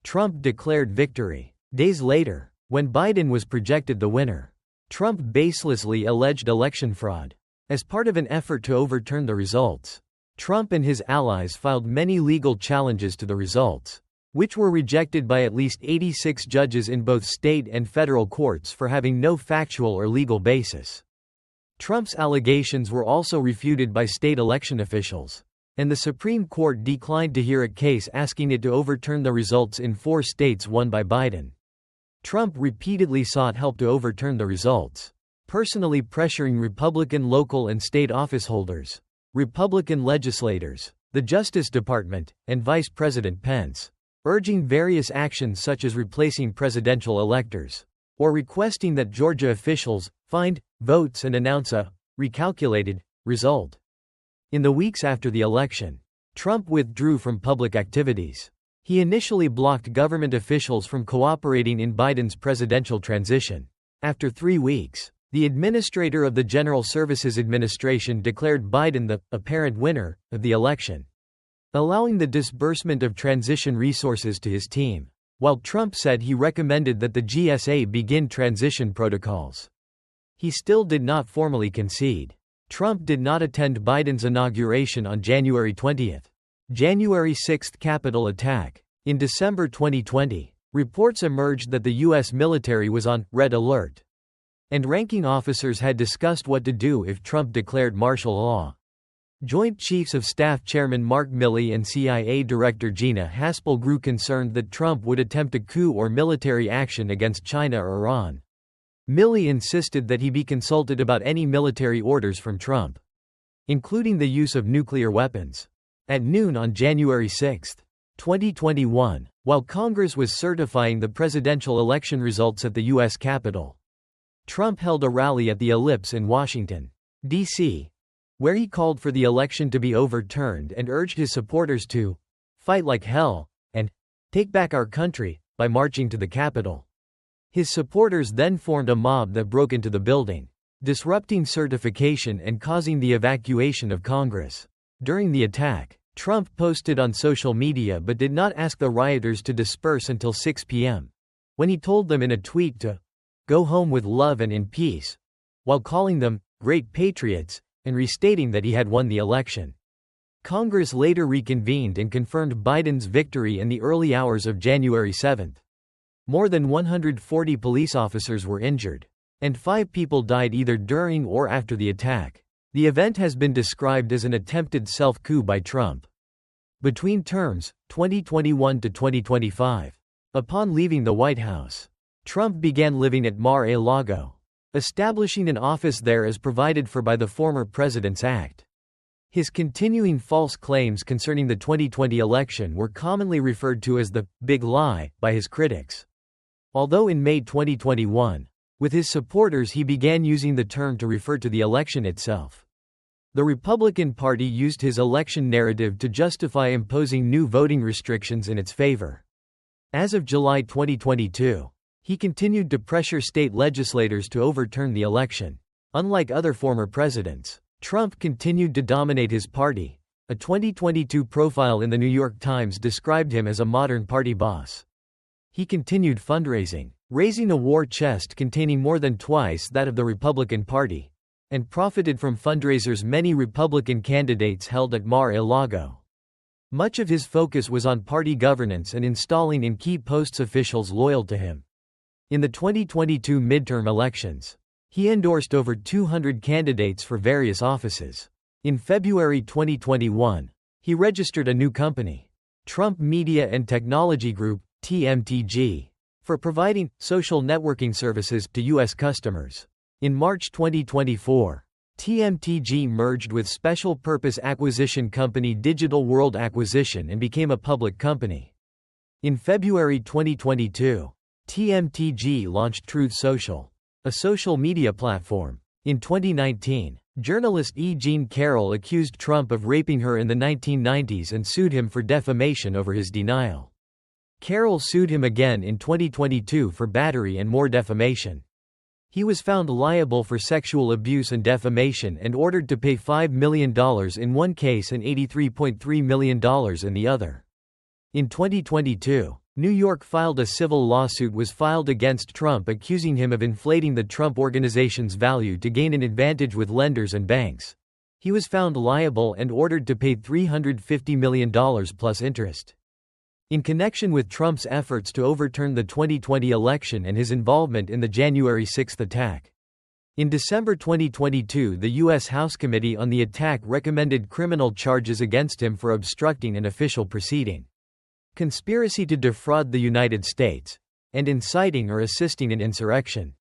Trump declared victory days later, when Biden was projected the winner. Trump baselessly alleged election fraud. As part of an effort to overturn the results, Trump and his allies filed many legal challenges to the results, which were rejected by at least 86 judges in both state and federal courts for having no factual or legal basis. Trump's allegations were also refuted by state election officials, and the Supreme Court declined to hear a case asking it to overturn the results in 4 states won by Biden. Trump repeatedly sought help to overturn the results, personally pressuring Republican local and state office holders, Republican legislators, the Justice Department, and Vice President Pence, urging various actions such as replacing presidential electors, or requesting that Georgia officials find votes and announce a recalculated, result. In the weeks after the election, Trump withdrew from public activities. He initially blocked government officials from cooperating in Biden's presidential transition. After 3 weeks, the administrator of the General Services Administration declared Biden the apparent winner of the election, allowing the disbursement of transition resources to his team, while Trump said he recommended that the GSA begin transition protocols. He still did not formally concede. Trump did not attend Biden's inauguration on January 20. January 6 Capitol attack. In December 2020, reports emerged that the U.S. military was on red alert, and ranking officers had discussed what to do if Trump declared martial law. Joint Chiefs of Staff Chairman Mark Milley and CIA Director Gina Haspel grew concerned that Trump would attempt a coup or military action against China or Iran. Milley insisted that he be consulted about any military orders from Trump, including the use of nuclear weapons. At noon on January 6, 2021, while Congress was certifying the presidential election results at the U.S. Capitol, Trump held a rally at the Ellipse in Washington, D.C., where he called for the election to be overturned and urged his supporters to fight like hell and take back our country by marching to the Capitol. His supporters then formed a mob that broke into the building, disrupting certification and causing the evacuation of Congress. During the attack, Trump posted on social media but did not ask the rioters to disperse until 6 p.m., when he told them in a tweet to go home with love and in peace, while calling them great patriots and restating that he had won the election. Congress later reconvened and confirmed Biden's victory in the early hours of January 7. More than 140 police officers were injured, and 5 people died either during or after the attack. The event has been described as an attempted self-coup by Trump. Between terms, 2021 to 2025. Upon leaving the White House, Trump began living at Mar-a-Lago, establishing an office there as provided for by the former President's Act. His continuing false claims concerning the 2020 election were commonly referred to as the big lie by his critics. Although in May 2021, with his supporters he began using the term to refer to the election itself. The Republican Party used his election narrative to justify imposing new voting restrictions in its favor. As of July 2022, he continued to pressure state legislators to overturn the election. Unlike other former presidents, Trump continued to dominate his party. A 2022 profile in the New York Times described him as a modern party boss. He continued fundraising, raising a war chest containing more than twice that of the Republican Party, and profited from fundraisers many Republican candidates held at Mar-a-Lago. Much of his focus was on party governance and installing in key posts officials loyal to him. In the 2022 midterm elections, he endorsed over 200 candidates for various offices. In February 2021, he registered a new company, Trump Media and Technology Group, TMTG, for providing social networking services to U.S. customers. In March 2024, TMTG merged with special purpose acquisition company Digital World Acquisition and became a public company. In February 2022, TMTG launched Truth Social, a social media platform. In 2019, journalist E. Jean Carroll accused Trump of raping her in the 1990s and sued him for defamation over his denial. Carroll sued him again in 2022 for battery and more defamation. He was found liable for sexual abuse and defamation and ordered to pay $5 million in one case and $83.3 million in the other. In 2022, New York filed a civil lawsuit was filed against Trump accusing him of inflating the Trump Organization's value to gain an advantage with lenders and banks. He was found liable and ordered to pay $350 million plus interest. In connection with Trump's efforts to overturn the 2020 election and his involvement in the January 6 attack. In December 2022, the U.S. House Committee on the Attack recommended criminal charges against him for obstructing an official proceeding, conspiracy to defraud the United States, and inciting or assisting in insurrection.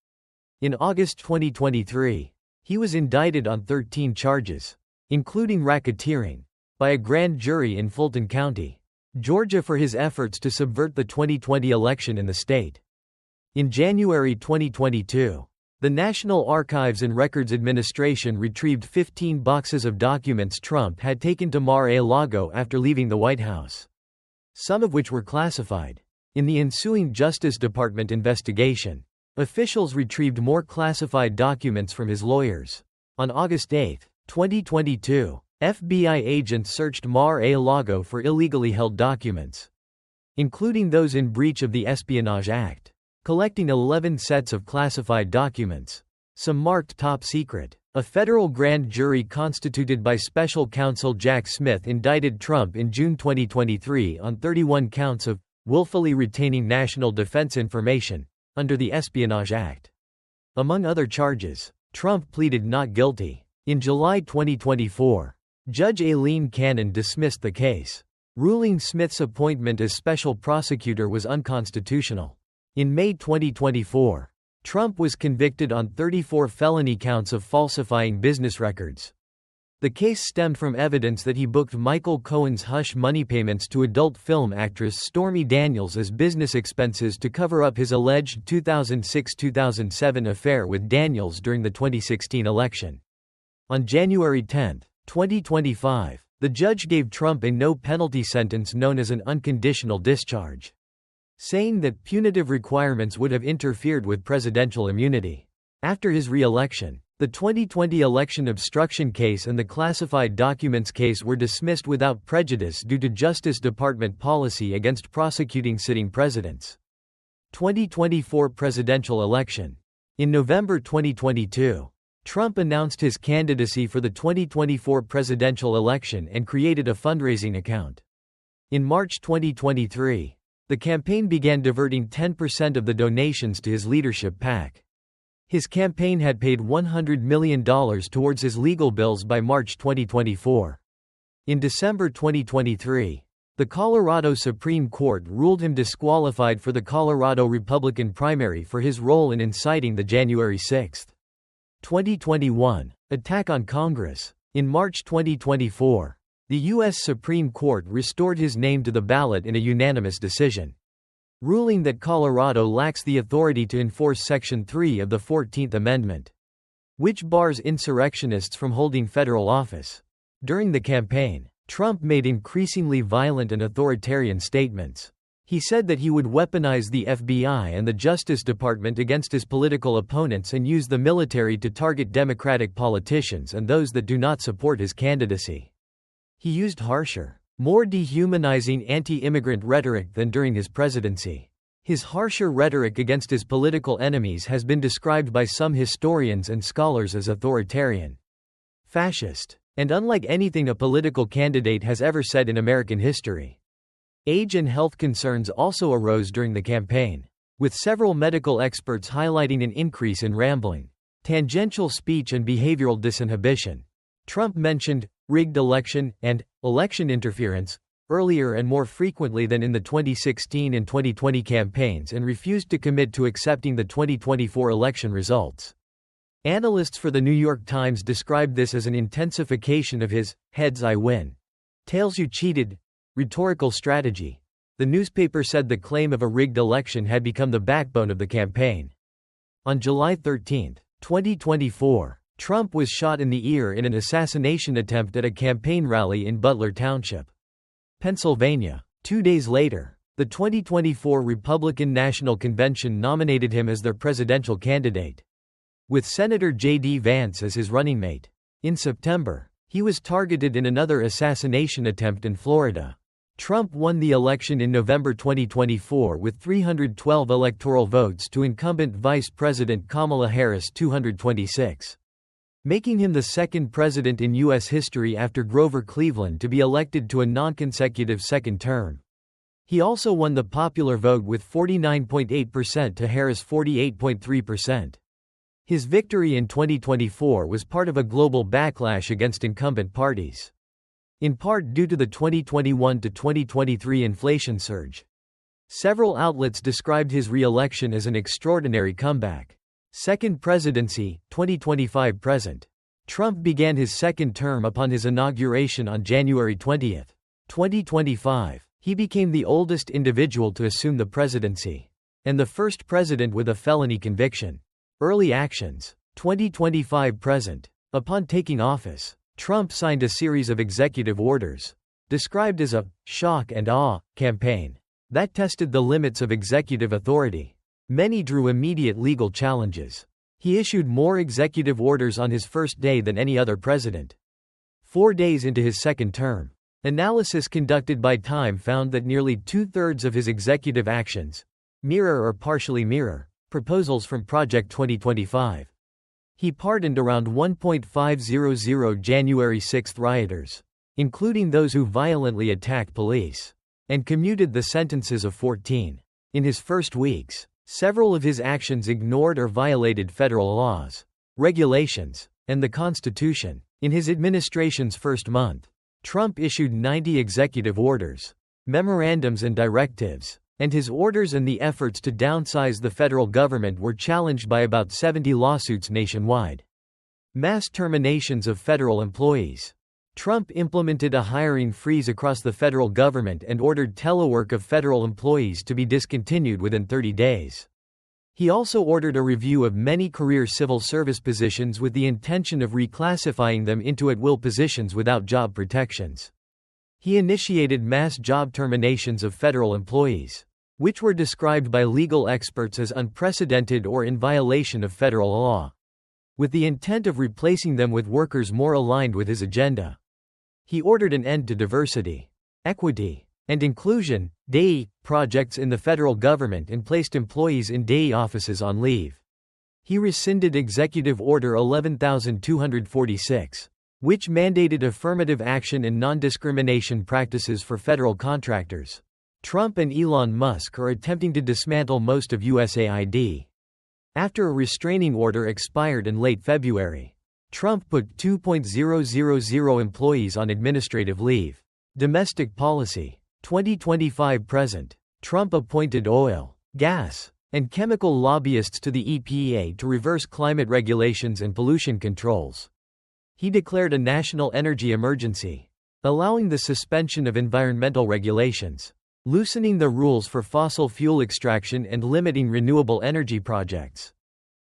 In August 2023, he was indicted on 13 charges, including racketeering, by a grand jury in Fulton County, Georgia for his efforts to subvert the 2020 election in the state. In January 2022, The National Archives and Records Administration retrieved 15 boxes of documents Trump had taken to Mar-a-Lago after leaving the White House, some of which were classified. In the ensuing Justice Department investigation, officials retrieved more classified documents from his lawyers. On August 8, 2022, FBI agents searched Mar-a-Lago for illegally held documents, including those in breach of the Espionage Act, collecting 11 sets of classified documents, some marked top secret. A federal grand jury constituted by special counsel Jack Smith indicted Trump in June 2023 on 31 counts of willfully retaining national defense information under the Espionage Act. Among other charges, Trump pleaded not guilty. In July 2024, Judge Aileen Cannon dismissed the case, ruling Smith's appointment as special prosecutor was unconstitutional. In May 2024, Trump was convicted on 34 felony counts of falsifying business records. The case stemmed from evidence that he booked Michael Cohen's hush money payments to adult film actress Stormy Daniels as business expenses to cover up his alleged 2006-2007 affair with Daniels during the 2016 election. On January 10, 2025, the judge gave Trump a no-penalty sentence known as an unconditional discharge, saying that punitive requirements would have interfered with presidential immunity. After his re-election, the 2020 election obstruction case and the classified documents case were dismissed without prejudice due to Justice Department policy against prosecuting sitting presidents. 2024 presidential election. In November 2022, Trump announced his candidacy for the 2024 presidential election and created a fundraising account. In March 2023, the campaign began diverting 10% of the donations to his leadership PAC. His campaign had paid $100 million towards his legal bills by March 2024. In December 2023, the Colorado Supreme Court ruled him disqualified for the Colorado Republican primary for his role in inciting the January 6, 2021, attack on Congress. In March 2024, the U.S. Supreme Court restored his name to the ballot in a unanimous decision, ruling that Colorado lacks the authority to enforce Section 3 of the 14th Amendment, which bars insurrectionists from holding federal office. During the campaign, Trump made increasingly violent and authoritarian statements. He said that he would weaponize the FBI and the Justice Department against his political opponents and use the military to target Democratic politicians and those that do not support his candidacy. He used harsher, more dehumanizing anti-immigrant rhetoric than during his presidency. His harsher rhetoric against his political enemies has been described by some historians and scholars as authoritarian, fascist, and unlike anything a political candidate has ever said in American history. Age and health concerns also arose during the campaign, with several medical experts highlighting an increase in rambling, tangential speech and behavioral disinhibition. Trump mentioned rigged election and election interference earlier and more frequently than in the 2016 and 2020 campaigns and refused to commit to accepting the 2024 election results. Analysts for The New York Times described this as an intensification of his "heads I win, tails you cheated" rhetorical strategy. The newspaper said the claim of a rigged election had become the backbone of the campaign. On July 13, 2024, Trump was shot in the ear in an assassination attempt at a campaign rally in Butler Township, Pennsylvania. 2 days later, the 2024 Republican National Convention nominated him as their presidential candidate, with Senator J.D. Vance as his running mate. In September, he was targeted in another assassination attempt in Florida. Trump won the election in November 2024 with 312 electoral votes to incumbent Vice President Kamala Harris' 226. Making him the second president in U.S. history after Grover Cleveland to be elected to a non-consecutive second term. He also won the popular vote with 49.8% to Harris' 48.3%. His victory in 2024 was part of a global backlash against incumbent parties, in part due to the 2021 to 2023 inflation surge. Several outlets described his re-election as an extraordinary comeback. Second presidency, 2025 present. Trump began his second term upon his inauguration on January 20, 2025. He became the oldest individual to assume the presidency, and the first president with a felony conviction. Early actions. 2025-present. Upon taking office, Trump signed a series of executive orders, described as a shock and awe campaign, that tested the limits of executive authority. Many drew immediate legal challenges. He issued more executive orders on his first day than any other president. 4 days into his second term, analysis conducted by Time found that nearly two-thirds of his executive actions mirror or partially mirror proposals from Project 2025. He pardoned around 1.500 January 6 rioters, including those who violently attacked police, and commuted the sentences of 14. In his first weeks, several of his actions ignored or violated federal laws, regulations, and the Constitution. In his administration's first month, Trump issued 90 executive orders, memorandums and directives, and his orders and the efforts to downsize the federal government were challenged by about 70 lawsuits nationwide. Mass terminations of federal employees. Trump implemented a hiring freeze across the federal government and ordered telework of federal employees to be discontinued within 30 days. He also ordered a review of many career civil service positions with the intention of reclassifying them into at-will positions without job protections. He initiated mass job terminations of federal employees, which were described by legal experts as unprecedented or in violation of federal law, with the intent of replacing them with workers more aligned with his agenda. He ordered an end to diversity, equity, and inclusion (DEI) projects in the federal government and placed employees in DEI offices on leave. He rescinded Executive Order 11,246, which mandated affirmative action and non-discrimination practices for federal contractors. Trump and Elon Musk are attempting to dismantle most of USAID. After a restraining order expired in late February, Trump put 2,000 employees on administrative leave. Domestic policy. 2025-present. Trump appointed oil, gas, and chemical lobbyists to the EPA to reverse climate regulations and pollution controls. He declared a national energy emergency, allowing the suspension of environmental regulations, loosening the rules for fossil fuel extraction and limiting renewable energy projects.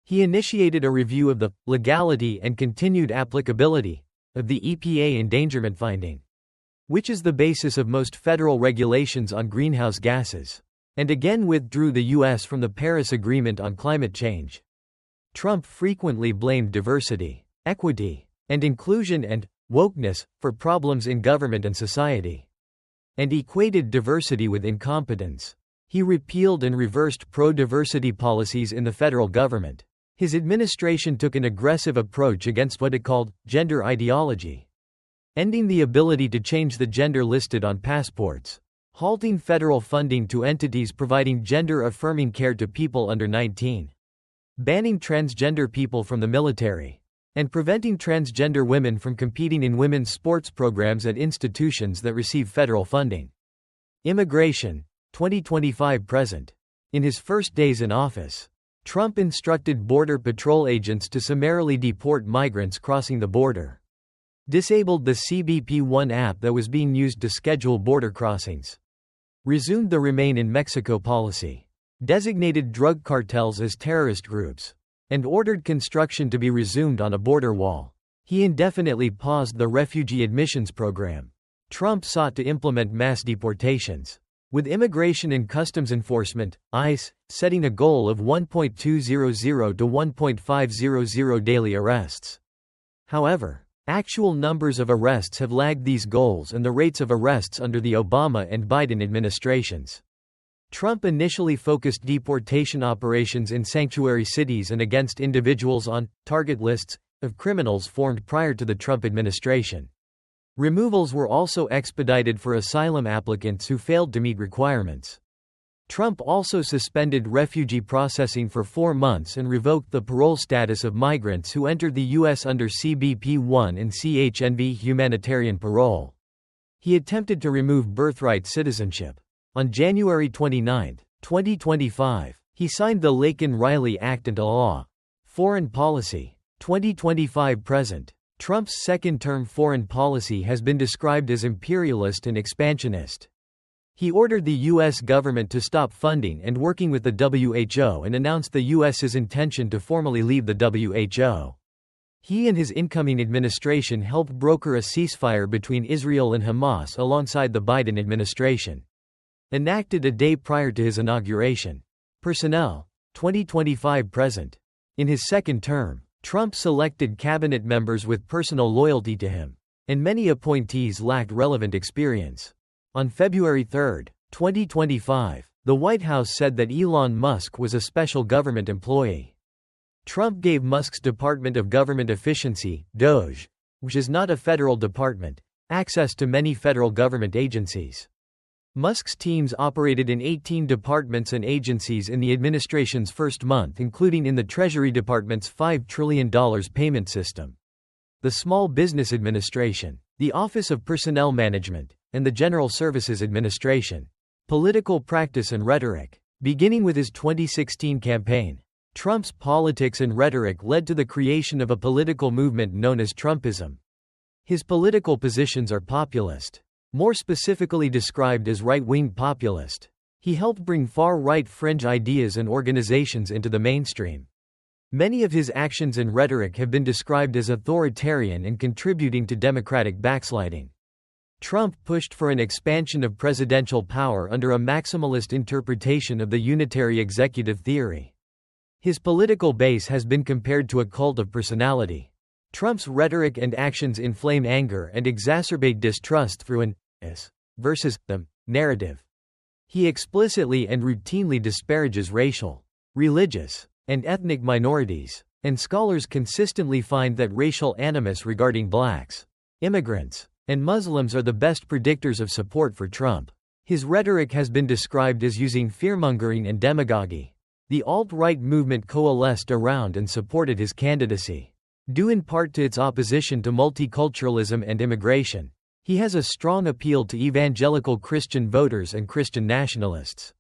He initiated a review of the legality and continued applicability of the EPA endangerment finding, which is the basis of most federal regulations on greenhouse gases, and again withdrew the U.S. from the Paris Agreement on climate change. Trump frequently blamed diversity, equity, and inclusion and wokeness for problems in government and society, and equated diversity with incompetence. He repealed and reversed pro-diversity policies in the federal government. His administration took an aggressive approach against what it called gender ideology, ending the ability to change the gender listed on passports, halting federal funding to entities providing gender-affirming care to people under 19, banning transgender people from the military, and preventing transgender women from competing in women's sports programs at institutions that receive federal funding. Immigration. 2025-present. In his first days in office, Trump instructed Border Patrol agents to summarily deport migrants crossing the border, disabled the CBP-1 app that was being used to schedule border crossings, resumed the Remain in Mexico policy, designated drug cartels as terrorist groups, and ordered construction to be resumed on a border wall. He indefinitely paused the refugee admissions program. Trump sought to implement mass deportations, with Immigration and Customs Enforcement, ICE, setting a goal of 1.200 to 1.500 daily arrests. However, actual numbers of arrests have lagged these goals and the rates of arrests under the Obama and Biden administrations. Trump initially focused deportation operations in sanctuary cities and against individuals on target lists of criminals formed prior to the Trump administration. Removals were also expedited for asylum applicants who failed to meet requirements. Trump also suspended refugee processing for 4 months and revoked the parole status of migrants who entered the U.S. under CBP-1 and CHNV humanitarian parole. He attempted to remove birthright citizenship. On January 29, 2025, he signed the Laken-Riley Act into law. Foreign policy. 2025-present. Trump's second-term foreign policy has been described as imperialist and expansionist. He ordered the U.S. government to stop funding and working with the WHO and announced the U.S.'s intention to formally leave the WHO. He and his incoming administration helped broker a ceasefire between Israel and Hamas alongside the Biden administration. Enacted a day prior to his inauguration. Personnel. 2025–present. In his second term, Trump selected cabinet members with personal loyalty to him, and many appointees lacked relevant experience. On February 3, 2025, the White House said that Elon Musk was a special government employee. Trump gave Musk's Department of Government Efficiency, DOGE, which is not a federal department, access to many federal government agencies. Musk's teams operated in 18 departments and agencies in the administration's first month, including in the Treasury Department's $5 trillion payment system, the Small Business Administration, the Office of Personnel Management, and the General Services Administration. Political practice and rhetoric. Beginning with his 2016 campaign, Trump's politics and rhetoric led to the creation of a political movement known as Trumpism. His political positions are populist, more specifically described as right-wing populist. He helped bring far-right fringe ideas and organizations into the mainstream. Many of his actions and rhetoric have been described as authoritarian and contributing to democratic backsliding. Trump pushed for an expansion of presidential power under a maximalist interpretation of the unitary executive theory. His political base has been compared to a cult of personality. Trump's rhetoric and actions inflame anger and exacerbate distrust through an us versus them narrative. He explicitly and routinely disparages racial, religious, and ethnic minorities, and scholars consistently find that racial animus regarding blacks, immigrants, and Muslims are the best predictors of support for Trump. His rhetoric has been described as using fearmongering and demagoguery. The alt-right movement coalesced around and supported his candidacy, due in part to its opposition to multiculturalism and immigration. He has a strong appeal to evangelical Christian voters and Christian nationalists.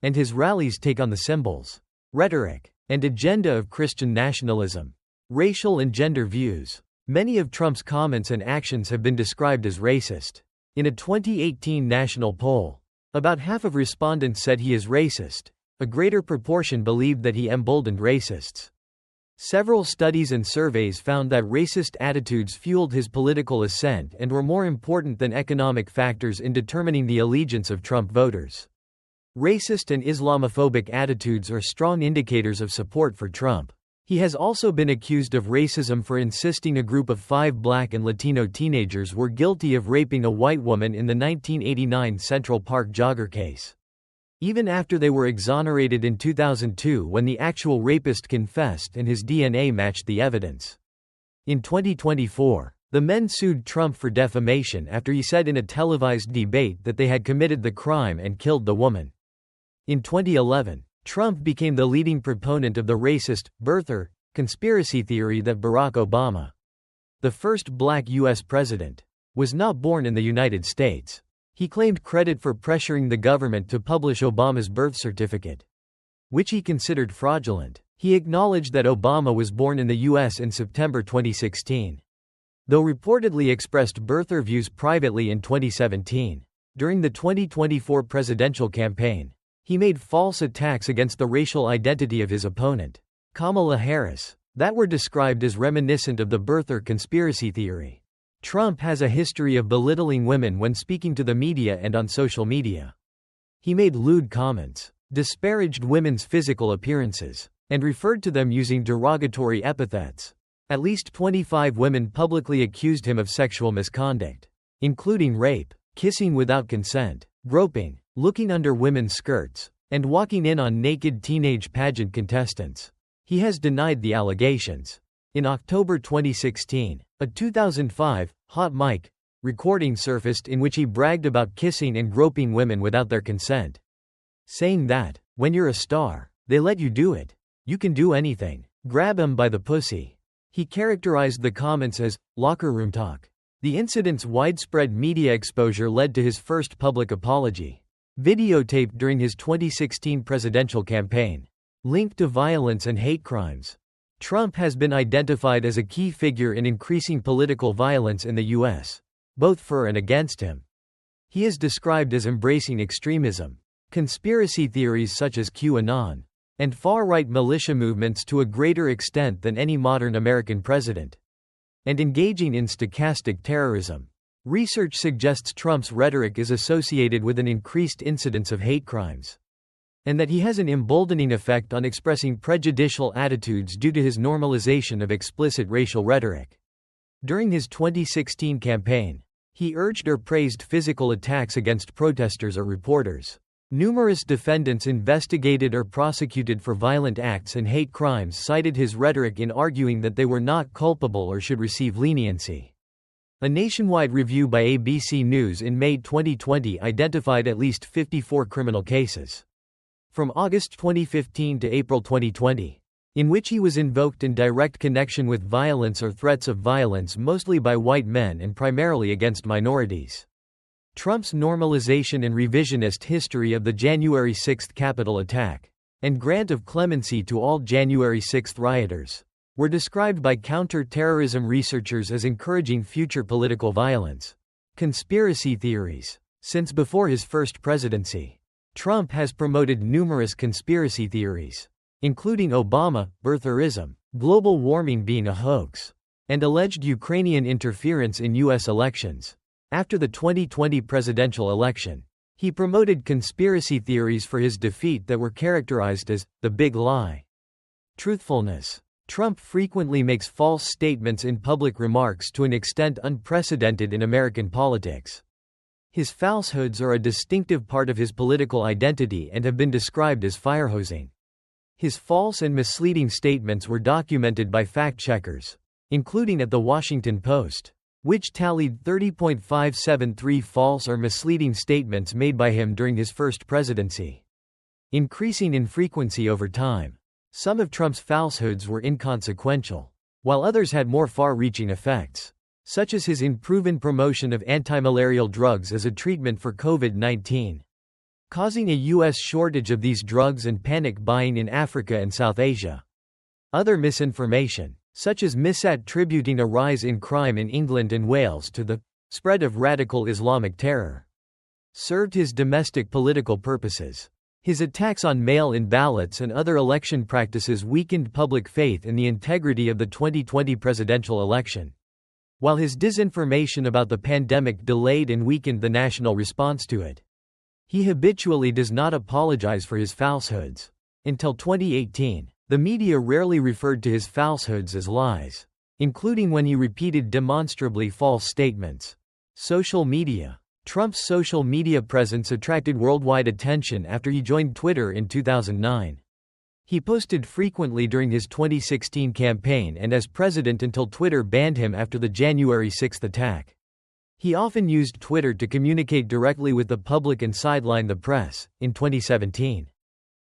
And his rallies take on the symbols, rhetoric, and agenda of Christian nationalism, racial and gender views. Many of Trump's comments and actions have been described as racist. In a 2018 national poll, about half of respondents said he is racist. A greater proportion believed that he emboldened racists. Several studies and surveys found that racist attitudes fueled his political ascent and were more important than economic factors in determining the allegiance of Trump voters. Racist and Islamophobic attitudes are strong indicators of support for Trump. He has also been accused of racism for insisting a group of 5 black and Latino teenagers were guilty of raping a white woman in the 1989 Central Park jogger case. Even after they were exonerated in 2002 when the actual rapist confessed and his DNA matched the evidence. In 2024, the men sued Trump for defamation after he said in a televised debate that they had committed the crime and killed the woman. In 2011, Trump became the leading proponent of the racist, birther, conspiracy theory that Barack Obama, the first black U.S. president, was not born in the United States. He claimed credit for pressuring the government to publish Obama's birth certificate, which he considered fraudulent. He acknowledged that Obama was born in the U.S. in September 2016, though reportedly expressed birther views privately in 2017. During the 2024 presidential campaign, he made false attacks against the racial identity of his opponent, Kamala Harris, that were described as reminiscent of the birther conspiracy theory. Trump has a history of belittling women when speaking to the media and on social media. He made lewd comments, disparaged women's physical appearances, and referred to them using derogatory epithets. At least 25 women publicly accused him of sexual misconduct, including rape, kissing without consent, groping, looking under women's skirts, and walking in on naked teenage pageant contestants. He has denied the allegations. In October 2016, a 2005 Hot Mic recording surfaced in which he bragged about kissing and groping women without their consent, saying that, "When you're a star, they let you do it. You can do anything. Grab 'em by the pussy." He characterized the comments as locker room talk. The incident's widespread media exposure led to his first public apology, videotaped during his 2016 presidential campaign, linked to violence and hate crimes. Trump has been identified as a key figure in increasing political violence in the U.S., both for and against him. He is described as embracing extremism, conspiracy theories such as QAnon, and far-right militia movements to a greater extent than any modern American president, and engaging in stochastic terrorism. Research suggests Trump's rhetoric is associated with an increased incidence of hate crimes, and that he has an emboldening effect on expressing prejudicial attitudes due to his normalization of explicit racial rhetoric. During his 2016 campaign, he urged or praised physical attacks against protesters or reporters. Numerous defendants investigated or prosecuted for violent acts and hate crimes cited his rhetoric in arguing that they were not culpable or should receive leniency. A nationwide review by ABC News in May 2020 identified at least 54 criminal cases from August 2015 to April 2020, in which he was invoked in direct connection with violence or threats of violence, mostly by white men and primarily against minorities. Trump's normalization and revisionist history of the January 6 Capitol attack, and grant of clemency to all January 6 rioters, were described by counter-terrorism researchers as encouraging future political violence. Conspiracy theories. Since before his first presidency, Trump has promoted numerous conspiracy theories, including Obama, birtherism, global warming being a hoax, and alleged Ukrainian interference in U.S. elections. After the 2020 presidential election, he promoted conspiracy theories for his defeat that were characterized as the big lie. Truthfulness. Trump frequently makes false statements in public remarks to an extent unprecedented in American politics. His falsehoods are a distinctive part of his political identity and have been described as firehosing. His false and misleading statements were documented by fact-checkers, including at The Washington Post, which tallied 30.573 false or misleading statements made by him during his first presidency, increasing in frequency over time. Some of Trump's falsehoods were inconsequential, while others had more far-reaching effects, such as his unproven promotion of antimalarial drugs as a treatment for COVID-19, causing a U.S. shortage of these drugs and panic buying in Africa and South Asia. Other misinformation, such as misattributing a rise in crime in England and Wales to the spread of radical Islamic terror, served his domestic political purposes. His attacks on mail-in ballots and other election practices weakened public faith in the integrity of the 2020 presidential election, while his disinformation about the pandemic delayed and weakened the national response to it. He habitually does not apologize for his falsehoods. Until 2018, the media rarely referred to his falsehoods as lies, including when he repeated demonstrably false statements. Social media. Trump's social media presence attracted worldwide attention after he joined Twitter in 2009. He posted frequently during his 2016 campaign and as president until Twitter banned him after the January 6 attack. He often used Twitter to communicate directly with the public and sideline the press. In 2017,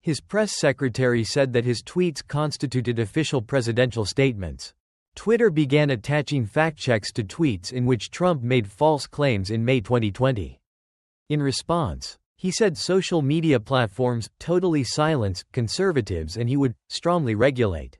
his press secretary said that his tweets constituted official presidential statements. Twitter began attaching fact checks to tweets in which Trump made false claims in May 2020. In response, he said social media platforms totally silence conservatives and he would strongly regulate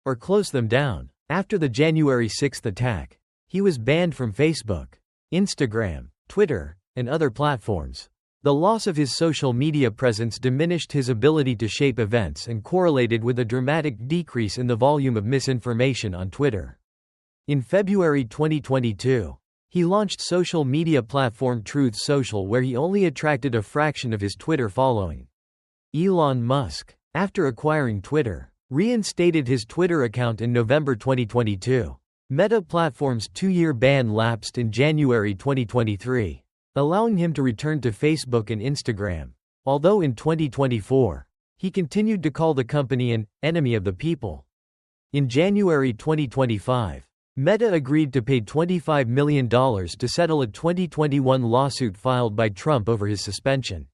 or close them down. After the January 6 attack, he was banned from Facebook, Instagram, Twitter, and other platforms. The loss of his social media presence diminished his ability to shape events and correlated with a dramatic decrease in the volume of misinformation on Twitter. In February 2022, he launched social media platform Truth Social, where he only attracted a fraction of his Twitter following. Elon Musk, after acquiring Twitter, reinstated his Twitter account in November 2022. Meta Platform's 2-year ban lapsed in January 2023, allowing him to return to Facebook and Instagram, although in 2024, he continued to call the company an enemy of the people. In January 2025, Meta agreed to pay $25 million to settle a 2021 lawsuit filed by Trump over his suspension.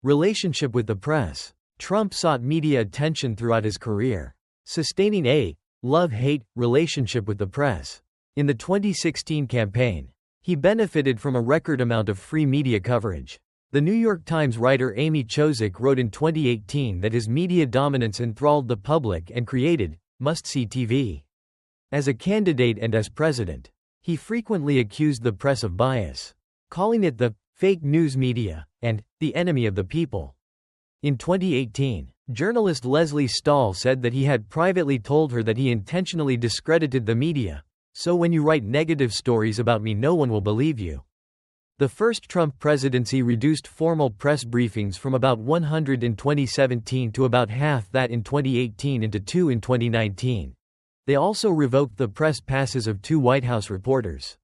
Relationship with the press. Trump sought media attention throughout his career, sustaining a love-hate relationship with the press. In the 2016 campaign, he benefited from a record amount of free media coverage. The New York Times writer Amy Chozick wrote in 2018 that his media dominance enthralled the public and created must-see TV. As a candidate and as president, he frequently accused the press of bias, calling it the fake news media, and the enemy of the people. In 2018, journalist Leslie Stahl said that he had privately told her that he intentionally discredited the media, so when you write negative stories about me, no one will believe you. The first Trump presidency reduced formal press briefings from about 100 in 2017 to about half that in 2018 and to 2 in 2019. They also revoked the press passes of 2 White House reporters,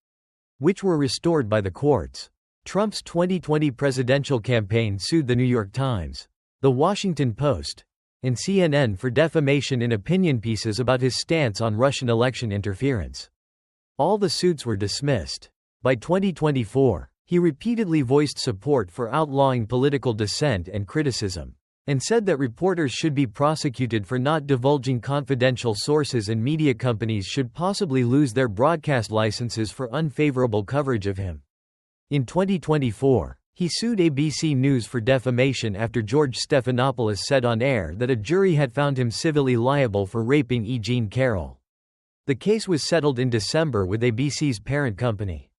which were restored by the courts. Trump's 2020 presidential campaign sued The New York Times, The Washington Post, and CNN for defamation in opinion pieces about his stance on Russian election interference. All the suits were dismissed. By 2024, he repeatedly voiced support for outlawing political dissent and criticism, and said that reporters should be prosecuted for not divulging confidential sources and media companies should possibly lose their broadcast licenses for unfavorable coverage of him. In 2024, he sued ABC News for defamation after George Stephanopoulos said on air that a jury had found him civilly liable for raping E. Jean Carroll. The case was settled in December with ABC's parent company,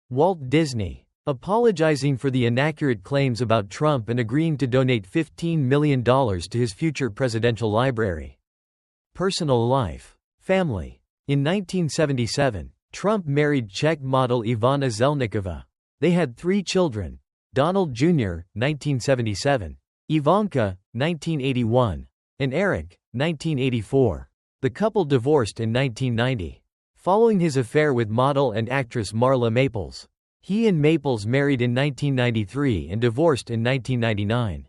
Walt Disney, apologizing for the inaccurate claims about Trump and agreeing to donate $15 million to his future presidential library. Personal life. Family. In 1977, Trump married Czech model Ivana Zelníková. They had 3 children: Donal Jr., 1977, Ivanka, 1981, and Eric, 1984. The couple divorced in 1990. Following his affair with model and actress Marla Maples, he and Maples married in 1993 and divorced in 1999.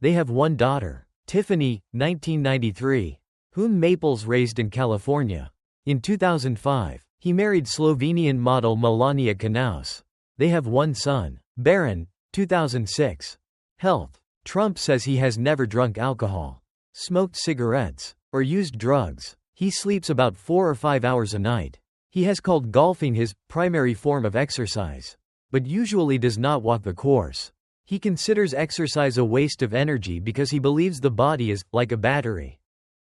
They have 1 daughter, Tiffany, 1993, whom Maples raised in California. In 2005, he married Slovenian model Melania Knaus. They have 1 son, Baron, 2006. Health. Trump says he has never drunk alcohol, smoked cigarettes, or used drugs. He sleeps about 4 or 5 hours a night. He has called golfing his primary form of exercise, but usually does not walk the course. He considers exercise a waste of energy because he believes the body is like a battery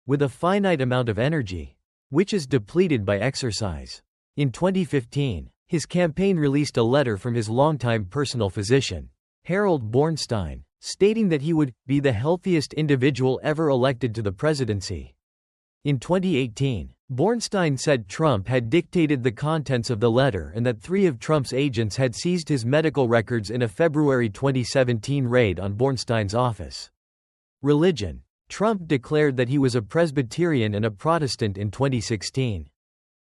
with a finite amount of energy, which is depleted by exercise. In 2015, his campaign released a letter from his longtime personal physician, Harold Bornstein, stating that he would be the healthiest individual ever elected to the presidency. In 2018, Bornstein said Trump had dictated the contents of the letter and that 3 of Trump's agents had seized his medical records in a February 2017 raid on Bornstein's office. Religion. Trump declared that he was a Presbyterian and a Protestant in 2016.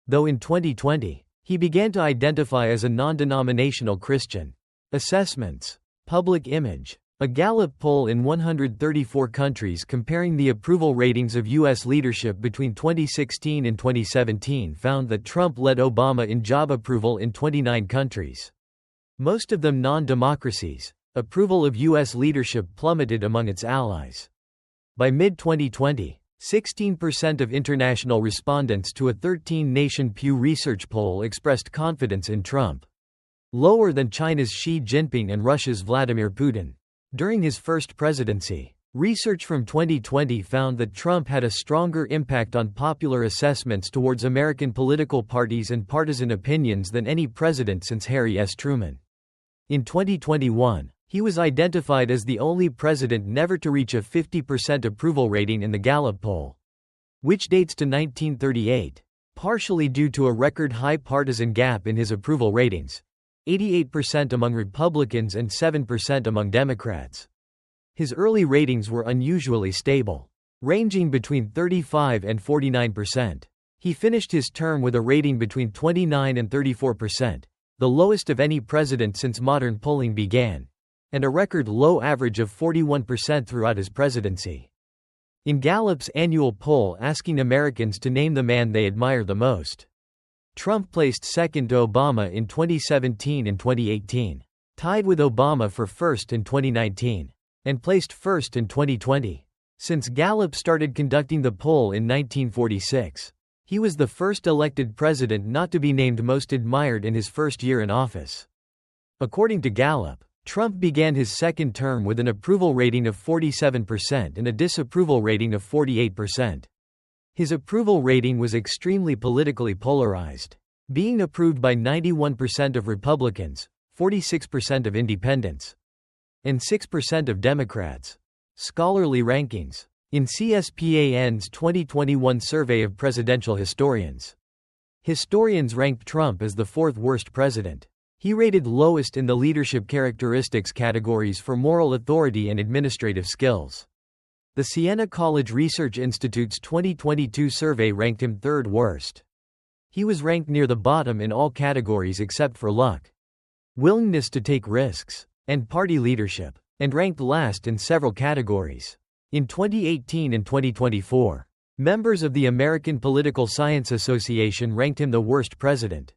Though in 2020, he began to identify as a non-denominational Christian. Assessments. Public image. A Gallup poll in 134 countries comparing the approval ratings of U.S. leadership between 2016 and 2017 found that Trump led Obama in job approval in 29 countries, most of them non-democracies. Approval of U.S. leadership plummeted among its allies. By mid-2020, 16% of international respondents to a 13-nation Pew Research poll expressed confidence in Trump, lower than China's Xi Jinping and Russia's Vladimir Putin. During his first presidency, research from 2020 found that Trump had a stronger impact on popular assessments towards American political parties and partisan opinions than any president since Harry S. Truman. In 2021, he was identified as the only president never to reach a 50% approval rating in the Gallup poll, which dates to 1938, partially due to a record-high partisan gap in his approval ratings, 88% among Republicans and 7% among Democrats. His early ratings were unusually stable, ranging between 35 and 49%. He finished his term with a rating between 29 and 34%, the lowest of any president since modern polling began, and a record low average of 41% throughout his presidency. In Gallup's annual poll asking Americans to name the man they admire the most, Trump placed second to Obama in 2017 and 2018, tied with Obama for first in 2019, and placed first in 2020. Since Gallup started conducting the poll in 1946, he was the first elected president not to be named most admired in his first year in office. According to Gallup, Trump began his second term with an approval rating of 47% and a disapproval rating of 48%. His approval rating was extremely politically polarized, being approved by 91% of Republicans, 46% of independents, and 6% of Democrats. Scholarly rankings. In CSPAN's 2021 survey of presidential historians, historians ranked Trump as the fourth worst president. He rated lowest in the leadership characteristics categories for moral authority and administrative skills. The Siena College Research Institute's 2022 survey ranked him third worst. He was ranked near the bottom in all categories except for luck, willingness to take risks, and party leadership, and ranked last in several categories. In 2018 and 2024, members of the American Political Science Association ranked him the worst president.